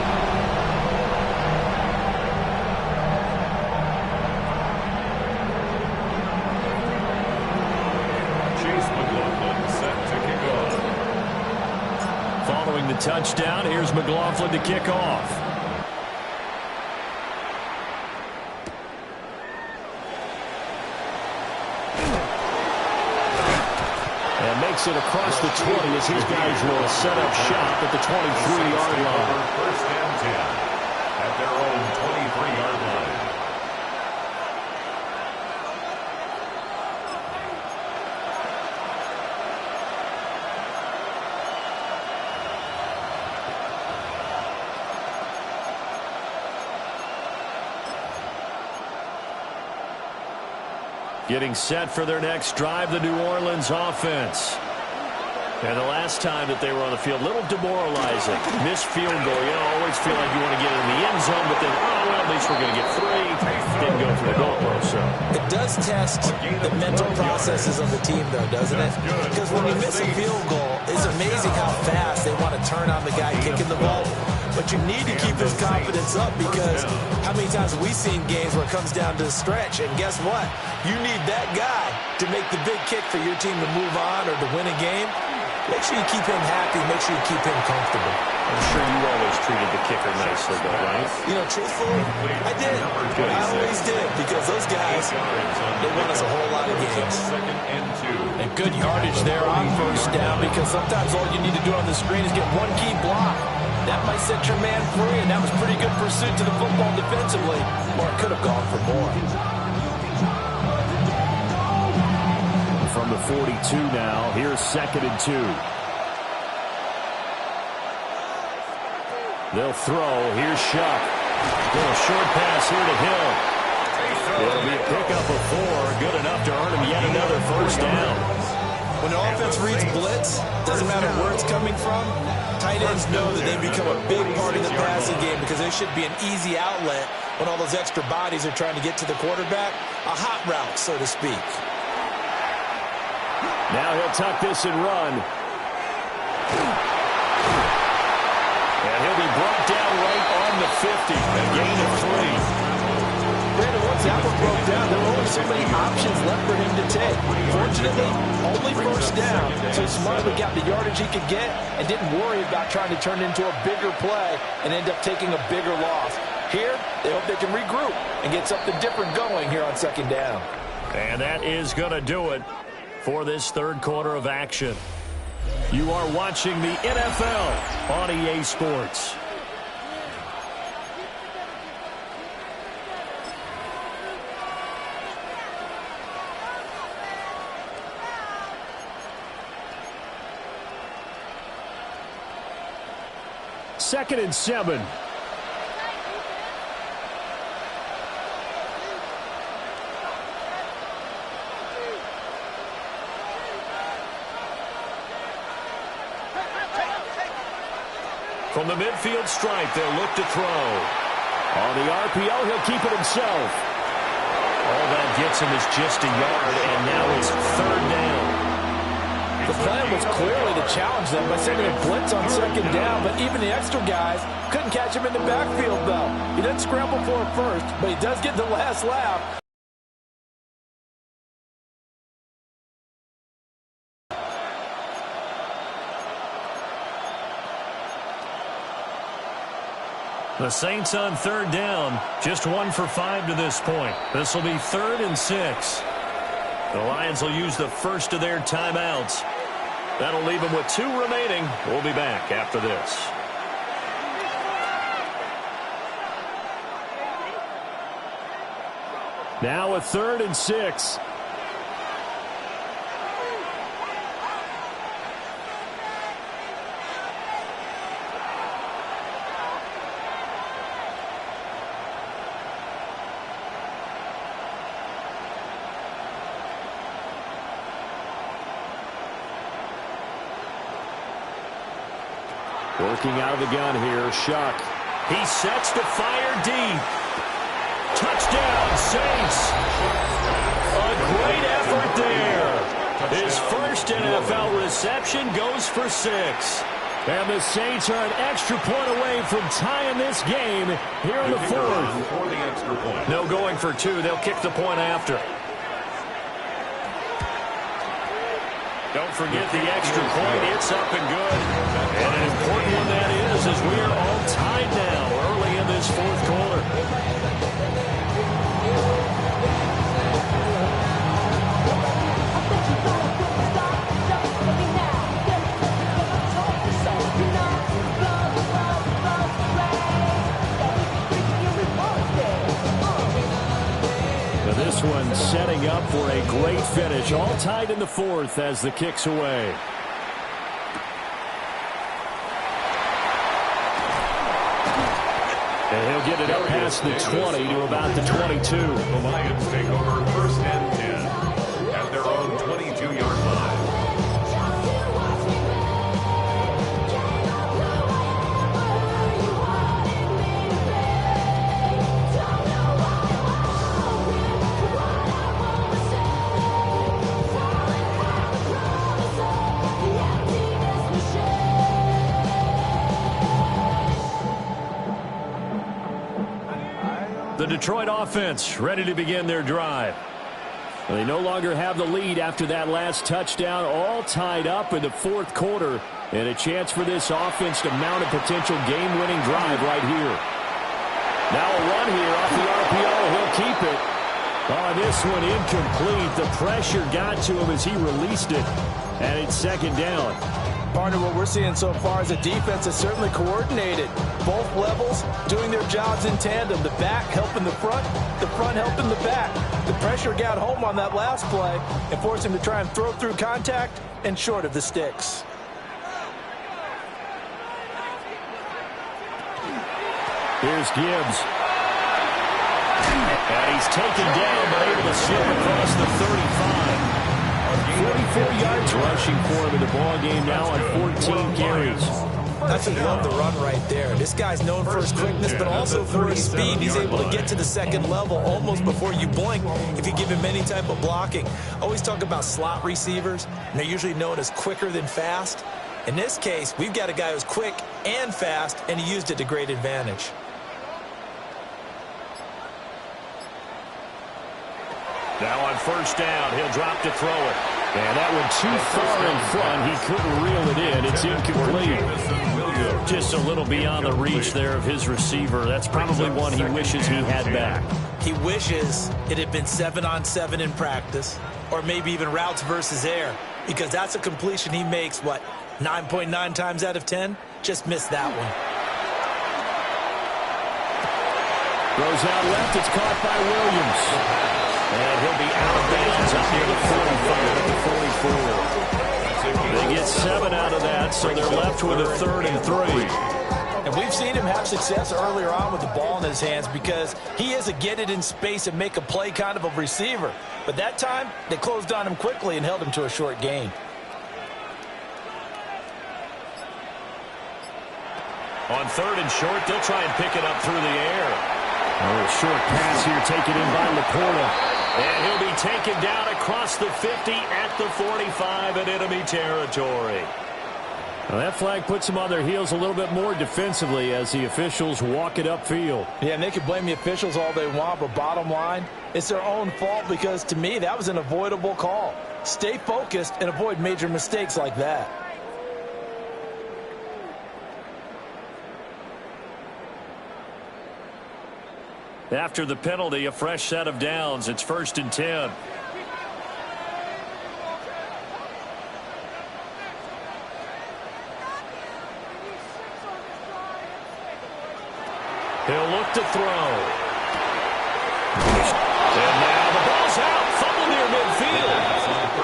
Following the touchdown, here's McLaughlin to kick off. And makes it across the 20 as his guys will set up shop at the 23-yard line. First and 10 at their own 23-yard line. Getting set for their next drive, the New Orleans offense. And the last time that they were on the field, a little demoralizing. Missed field goal. You know, always feel like you want to get in the end zone, but then, oh, well, at least we're going to get 3. Didn't go for the goalpost, so. It does test the mental processes of the team, though, doesn't it? Because when you miss a field goal, it's amazing how fast they want to turn on the guy kicking the ball. But you need to keep his confidence up, because how many times have we seen games where it comes down to the stretch, and guess what? You need that guy to make the big kick for your team to move on or to win a game. Make sure you keep him happy. Make sure you keep him comfortable. I'm sure you always treated the kicker nicely, though, right? You know, truthfully, I did. I always did, because those guys, they won us a whole lot of games. And good yardage there on first down, because sometimes all you need to do on the screen is get one key block. That might set your man free, and that was pretty good pursuit to the football defensively. Or it could have gone for more. From the 42 now, here's 2nd and 2. They'll throw. Here's Shuck. A short pass here to Hill. It'll be a pickup of 4. Good enough to earn him yet another first down. When the offense reads blitz, doesn't matter where it's coming from, tight ends know that they become a big part of the passing game, because there should be an easy outlet when all those extra bodies are trying to get to the quarterback. A hot route, so to speak. Now he'll tuck this and run. And he'll be brought down right on the 50. A gain of 3. Brandon, once that one broke down, there were only so many options left for him to take. Fortunately, only first down, so he smartly got the yardage he could get and didn't worry about trying to turn it into a bigger play and end up taking a bigger loss. Here, they hope they can regroup and get something different going here on 2nd down. And that is going to do it for this third quarter of action. You are watching the NFL on EA Sports. Second and 7. From the midfield stripe, they'll look to throw. On the RPO, he'll keep it himself. All that gets him is just a yard, and now it's third down. The plan was clearly to challenge them by sending a blitz on second down, but even the extra guys couldn't catch him in the backfield, though. He doesn't scramble for it first, but he does get the last laugh. The Saints on third down, just 1 for 5 to this point. This will be 3rd and 6. The Lions will use the first of their timeouts. That'll leave them with 2 remaining. We'll be back after this. Now a 3rd and 6. Working out of the gun here, Shuck. He sets to fire deep. Touchdown, Saints. A great effort there. His first NFL reception goes for 6. And the Saints are an extra point away from tying this game here in the 4th. No going for 2. They'll kick the point after. Don't forget the extra point. It's up and good. And an important one that is, as we are all tied now early in this 4th quarter. This one setting up for a great finish. All tied in the 4th as the kick's away. And he'll get it up past the 20 to about the 22. The Lions take over 1st and 10 at their own 22-yard line. The Detroit offense ready to begin their drive. They no longer have the lead after that last touchdown, all tied up in the 4th quarter, and a chance for this offense to mount a potential game-winning drive right here. Now a run here off the RPO. He'll keep it. Oh, this one incomplete. The pressure got to him as he released it, and it's 2nd down. Partner, what we're seeing so far is the defense is certainly coordinated. Both levels doing their jobs in tandem. The back helping the front helping the back. The pressure got home on that last play and forced him to try and throw through contact and short of the sticks. Here's Gibbs. And he's taken down but able to slip across the 35. 44 yards rushing for him in the ball game now on 14 carries. That's a love the run right there. This guy's known for his quickness, but also for his speed. He's able to get to the 2nd level almost before you blink if you give him any type of blocking. Always talk about slot receivers, and they're usually known as quicker than fast. In this case, we've got a guy who's quick and fast, and he used it to great advantage. Now on 1st down, he'll drop to throw it. And that one too far in front. He couldn't reel it in. It's incomplete. Just a little beyond the reach there of his receiver. That's probably one he wishes he had back. He wishes it had been 7-on-7 in practice, or maybe even routes versus air, because that's a completion he makes, 9.9 times out of 10? Just missed that one. Throws out left. It's caught by Williams. And he'll be out of bounds up near the 45 at the 44. They get 7 out of that, so they're left with a 3rd and 3. And we've seen him have success earlier on with the ball in his hands because he is a get it in space and make a play kind of a receiver. But that time, they closed on him quickly and held him to a short gain. On 3rd and short, they'll try and pick it up through the air. A short pass here taken in by Laporta. And he'll be taken down across the 50 at the 45 in enemy territory. Well, that flag puts them on their heels a little bit more defensively as the officials walk it upfield. Yeah, and they can blame the officials all they want, but bottom line, it's their own fault because, to me, that was an avoidable call. Stay focused and avoid major mistakes like that. After the penalty, a fresh set of downs. It's 1st and 10. He'll look to throw. And now the ball's out. Fumble near midfield.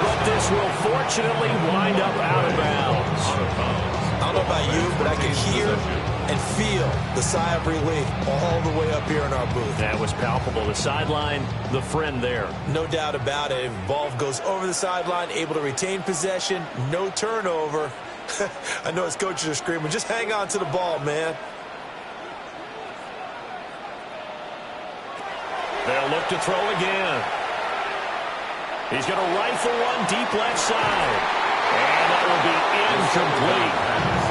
But this will fortunately wind up out of bounds. I don't know about you, but I can hear and feel the sigh of relief all the way up here in our booth. That was palpable. The sideline, the friend there. No doubt about it. If the ball goes over the sideline, able to retain possession, no turnover. I know his coaches are screaming, just hang on to the ball, man. They'll look to throw again. He's going to rifle one deep left side. And that will be incomplete.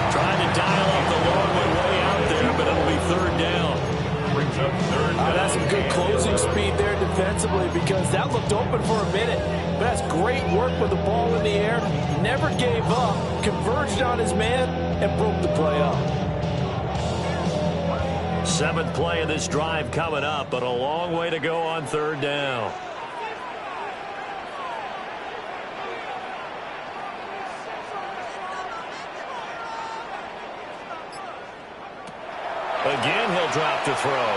Trying to dial up the long way out there, but it'll be 3rd down. That's some good closing speed there defensively because that looked open for a minute. But that's great work with the ball in the air. Never gave up, converged on his man, and broke the play up. 7th play of this drive coming up, but a long way to go on 3rd down. Again, he'll drop to throw.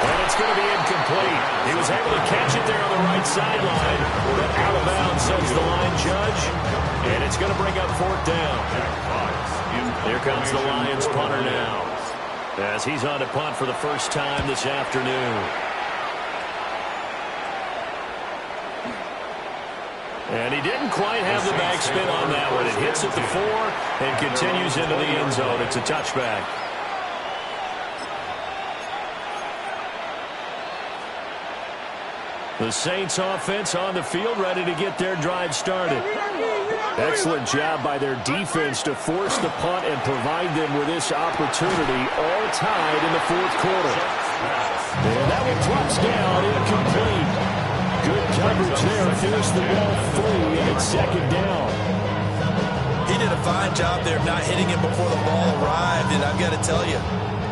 And it's going to be incomplete. He was able to catch it there on the right sideline, but out of bounds, says the line judge. And it's going to bring up 4th down. Here comes the Lions punter now, as he's on to punt for the first time this afternoon. And he didn't quite have the backspin on that one. It hits at the 4 and continues into the end zone. It's a touchback. The Saints offense on the field, ready to get their drive started. Excellent job by their defense to force the punt and provide them with this opportunity, all tied in the 4th quarter. And that one drops down, incomplete. Good coverage there, forced the ball free, and it's 2nd down. He did a fine job there of not hitting him before the ball arrived, and I've got to tell you,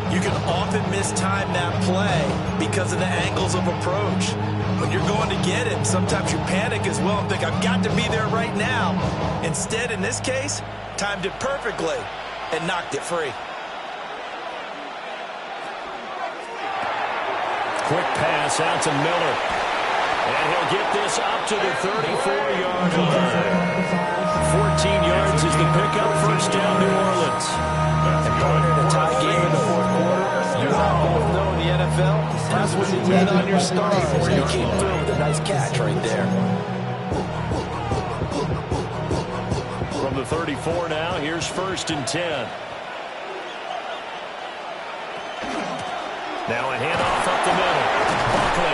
you can often mistime that play because of the angles of approach. When you're going to get him, sometimes you panic as well and think, I've got to be there right now. Instead, in this case, timed it perfectly and knocked it free. Quick pass out to Miller. And he'll get this up to the 34-yard line. 14 yards is the pickup. 1st down, New Orleans. And partner in a tie game in the 4th quarter, you and I both know in the NFL, that's when you lean on your stars. And he came through with a nice catch right there. From the 34 now, here's 1st and 10. Now a handoff up the middle. Buckley.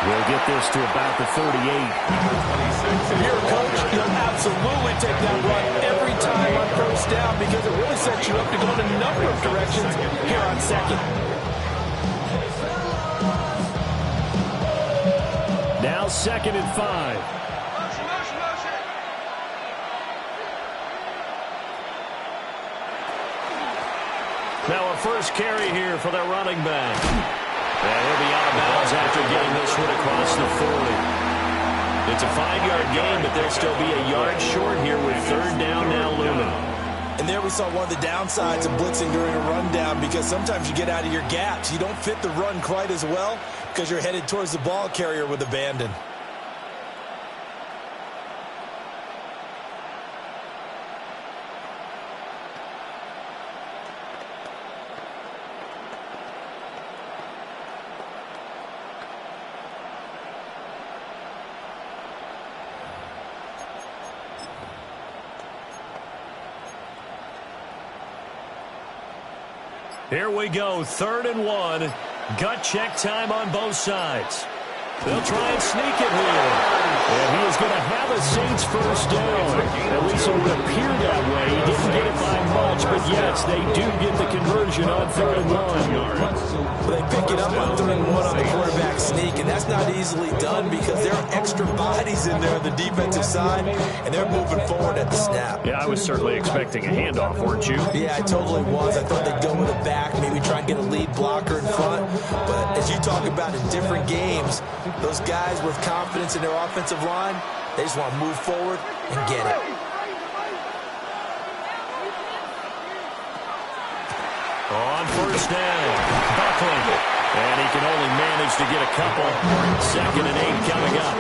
We'll get this to about the 38. If you're a coach, you'll absolutely take that run every time on 1st down because it really sets you up to go in a number of directions here on 2nd. Now 2nd and 5. Now a first carry here for their running back. And he'll be out of bounds after getting this one across the 40. It's a 5-yard gain, but they'll still be a yard short here with 3rd down now looming. And there we saw one of the downsides of blitzing during a rundown because sometimes you get out of your gaps. You don't fit the run quite as well because you're headed towards the ball carrier with abandon. Here we go, 3rd and 1. Gut check time on both sides. They'll try and sneak it here. And he is going to have a Saints first down. At least it would appear that way. He didn't get it by much, but yes, they do get the conversion on 3rd and 1. Well, they pick it up on 3rd and 1 on the quarterback sneak, and that's not easily done because there are extra bodies in there on the defensive side, and they're moving forward at the snap. Yeah, I was certainly expecting a handoff, weren't you? Yeah, I totally was. I thought they'd go with a back, maybe try and get a lead blocker in front. But as you talk about in different games, those guys with confidence in their offensive line, they just want to move forward and get it. On first down, Buckley. And he can only manage to get a couple. 2nd and 8 coming up.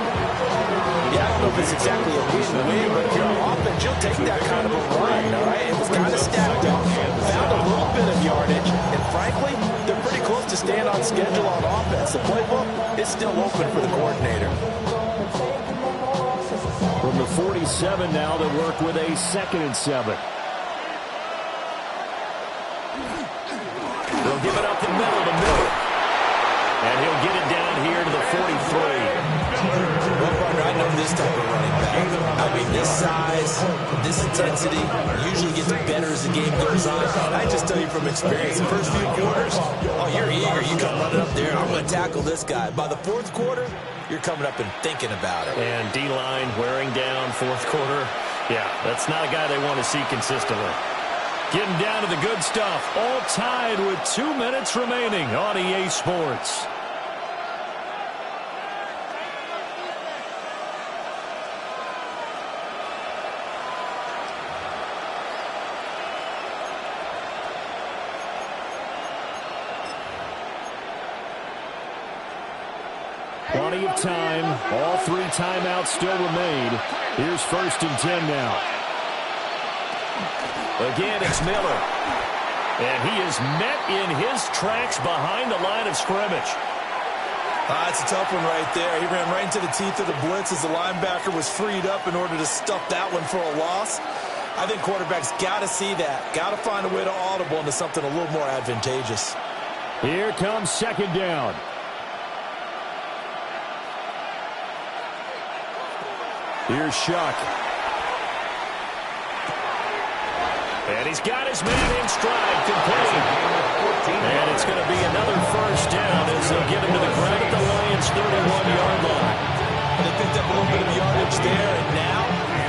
Yeah, I don't know if it's exactly a win-win, but if you're on offense, you'll take that kind of a run, all right? It was kind of stacked up, found a little bit of yardage, and frankly, they're pretty close to staying on schedule on offense. The playbook is still open for the coordinator. From the 47 now, they work with a 2nd and 7. They'll give it up the middle to Miller. And he'll get it down here to the 43. Well, partner, I know this type of running back. I mean, this size, this intensity usually gets better as the game goes on. I just tell you from experience, the first few quarters, oh, you're eager. You come running up there, I'm going to tackle this guy. By the 4th quarter, you're coming up and thinking about it. And D-line wearing down 4th quarter. Yeah, that's not a guy they want to see consistently. Getting down to the good stuff. All tied with 2 minutes remaining on EA Sports. Plenty of time. All 3 timeouts still remain. Here's 1st and 10 now. Again, it's Miller. And he is met in his tracks behind the line of scrimmage. It's a tough one right there. He ran right into the teeth of the blitz as the linebacker was freed up in order to stuff that one for a loss. I think quarterbacks got to see that. Got to find a way to audible into something a little more advantageous. Here comes 2nd down. Here's Shuck. And he's got his man in stride, complete. And it's going to be another first down as they'll get him to the ground at the Lions' 31-yard line. And they picked up a little bit of yardage there, and now,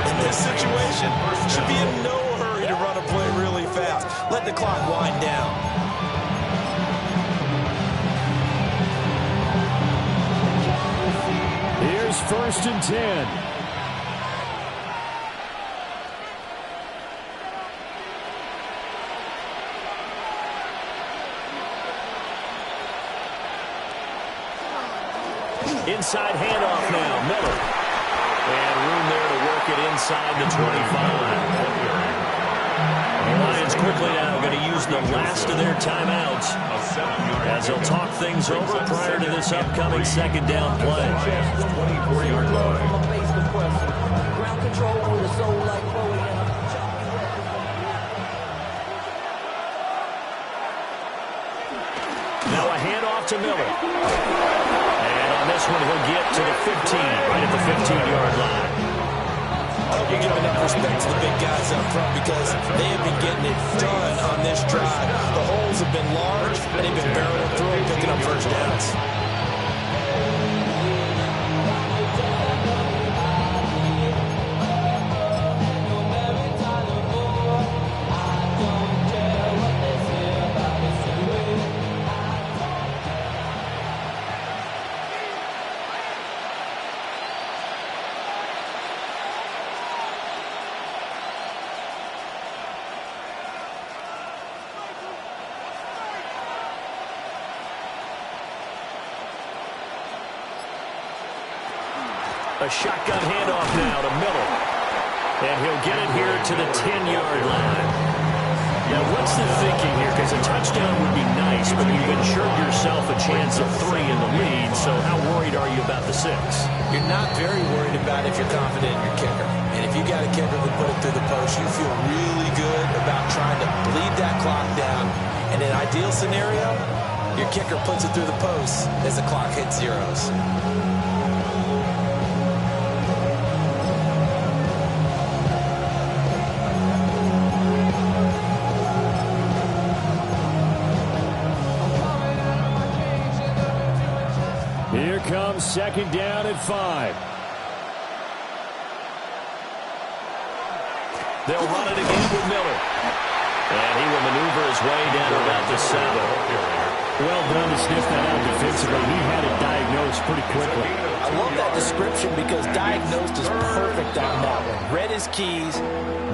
in this situation, should be in no hurry to run a play really fast. Let the clock wind down. Here's 1st and 10. Inside handoff now, Miller. And room there to work it inside the 25. The Lions quickly now going to use the last of their timeouts as they'll talk things over prior to this upcoming 2nd down play. 24-yard line. Now a handoff to Miller. This one he'll get to the 15, right at the 15-yard line. You're giving enough respect to the big guys up front because they have been getting it done on this drive. The holes have been large, and they've been barreling through and picking up first downs. A shotgun handoff now to Miller. And he'll get it here to the 10-yard line. Now, what's the thinking here? Because a touchdown would be nice, but you've ensured yourself a chance of 3 in the lead, so how worried worried are you about the 6? You're not very worried about if you're confident in your kicker. And if you got a kicker who put it through the post, you feel really good about trying to bleed that clock down. In an ideal scenario, your kicker puts it through the post as the clock hits zeros. Here comes 2nd down and 5. They'll run it again with Miller. And he will maneuver his way down to about the 7. Well done to sniff that out defensively. He had it diagnosed pretty quickly. I love that description because diagnosed is perfect on that one. Read his keys,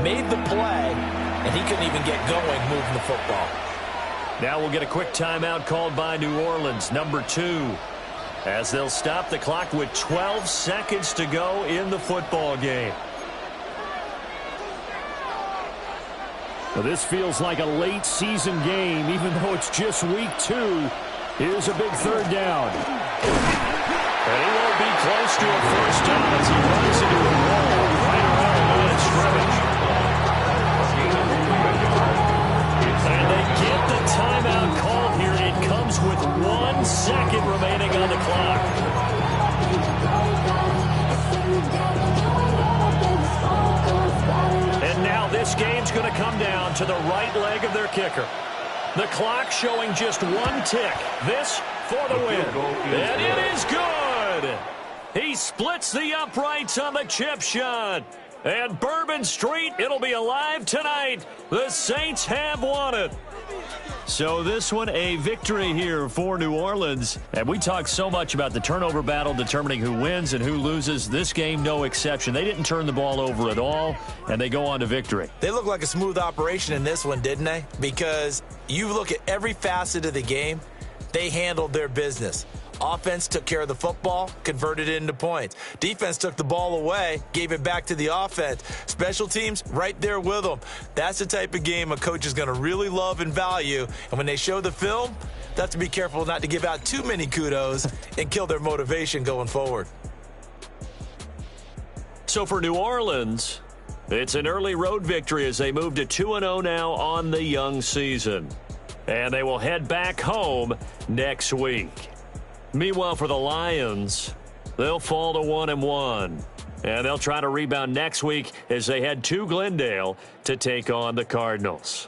made the play, and he couldn't even get going moving the football. Now we'll get a quick timeout called by New Orleans, number 2. As they'll stop the clock with 12 seconds to go in the football game. Well, this feels like a late season game, even though it's just week 2. Here's a big 3rd down. And he won't be close to a first down as he runs into a wall right around the line of scrimmage. And they get the timeout called here. It comes with 1 second remaining on the clock. And now this game's going to come down to the right leg of their kicker. The clock showing just 1 tick. This for the win. And it is good. He splits the uprights on the chip shot. And Bourbon Street, it'll be alive tonight. The Saints have won it. So this one, a victory here for New Orleans. And we talk so much about the turnover battle determining who wins and who loses. This game, no exception. They didn't turn the ball over at all, and they go on to victory. They look like a smooth operation in this one, didn't they? Because you look at every facet of the game, they handled their business. Offense took care of the football, converted it into points. Defense took the ball away, gave it back to the offense. Special teams, right there with them. That's the type of game a coach is going to really love and value. And when they show the film, they have to be careful not to give out too many kudos and kill their motivation going forward. So for New Orleans, it's an early road victory as they move to 2-0 now on the young season. And they will head back home next week. Meanwhile, for the Lions, they'll fall to 1-1. And they'll try to rebound next week as they head to Glendale to take on the Cardinals.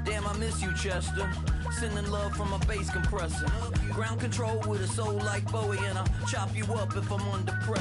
Damn, I miss you, Chester. Sending love from a bass compressor. Ground control with a soul like Bowie, and I'll chop you up if I'm under pressure.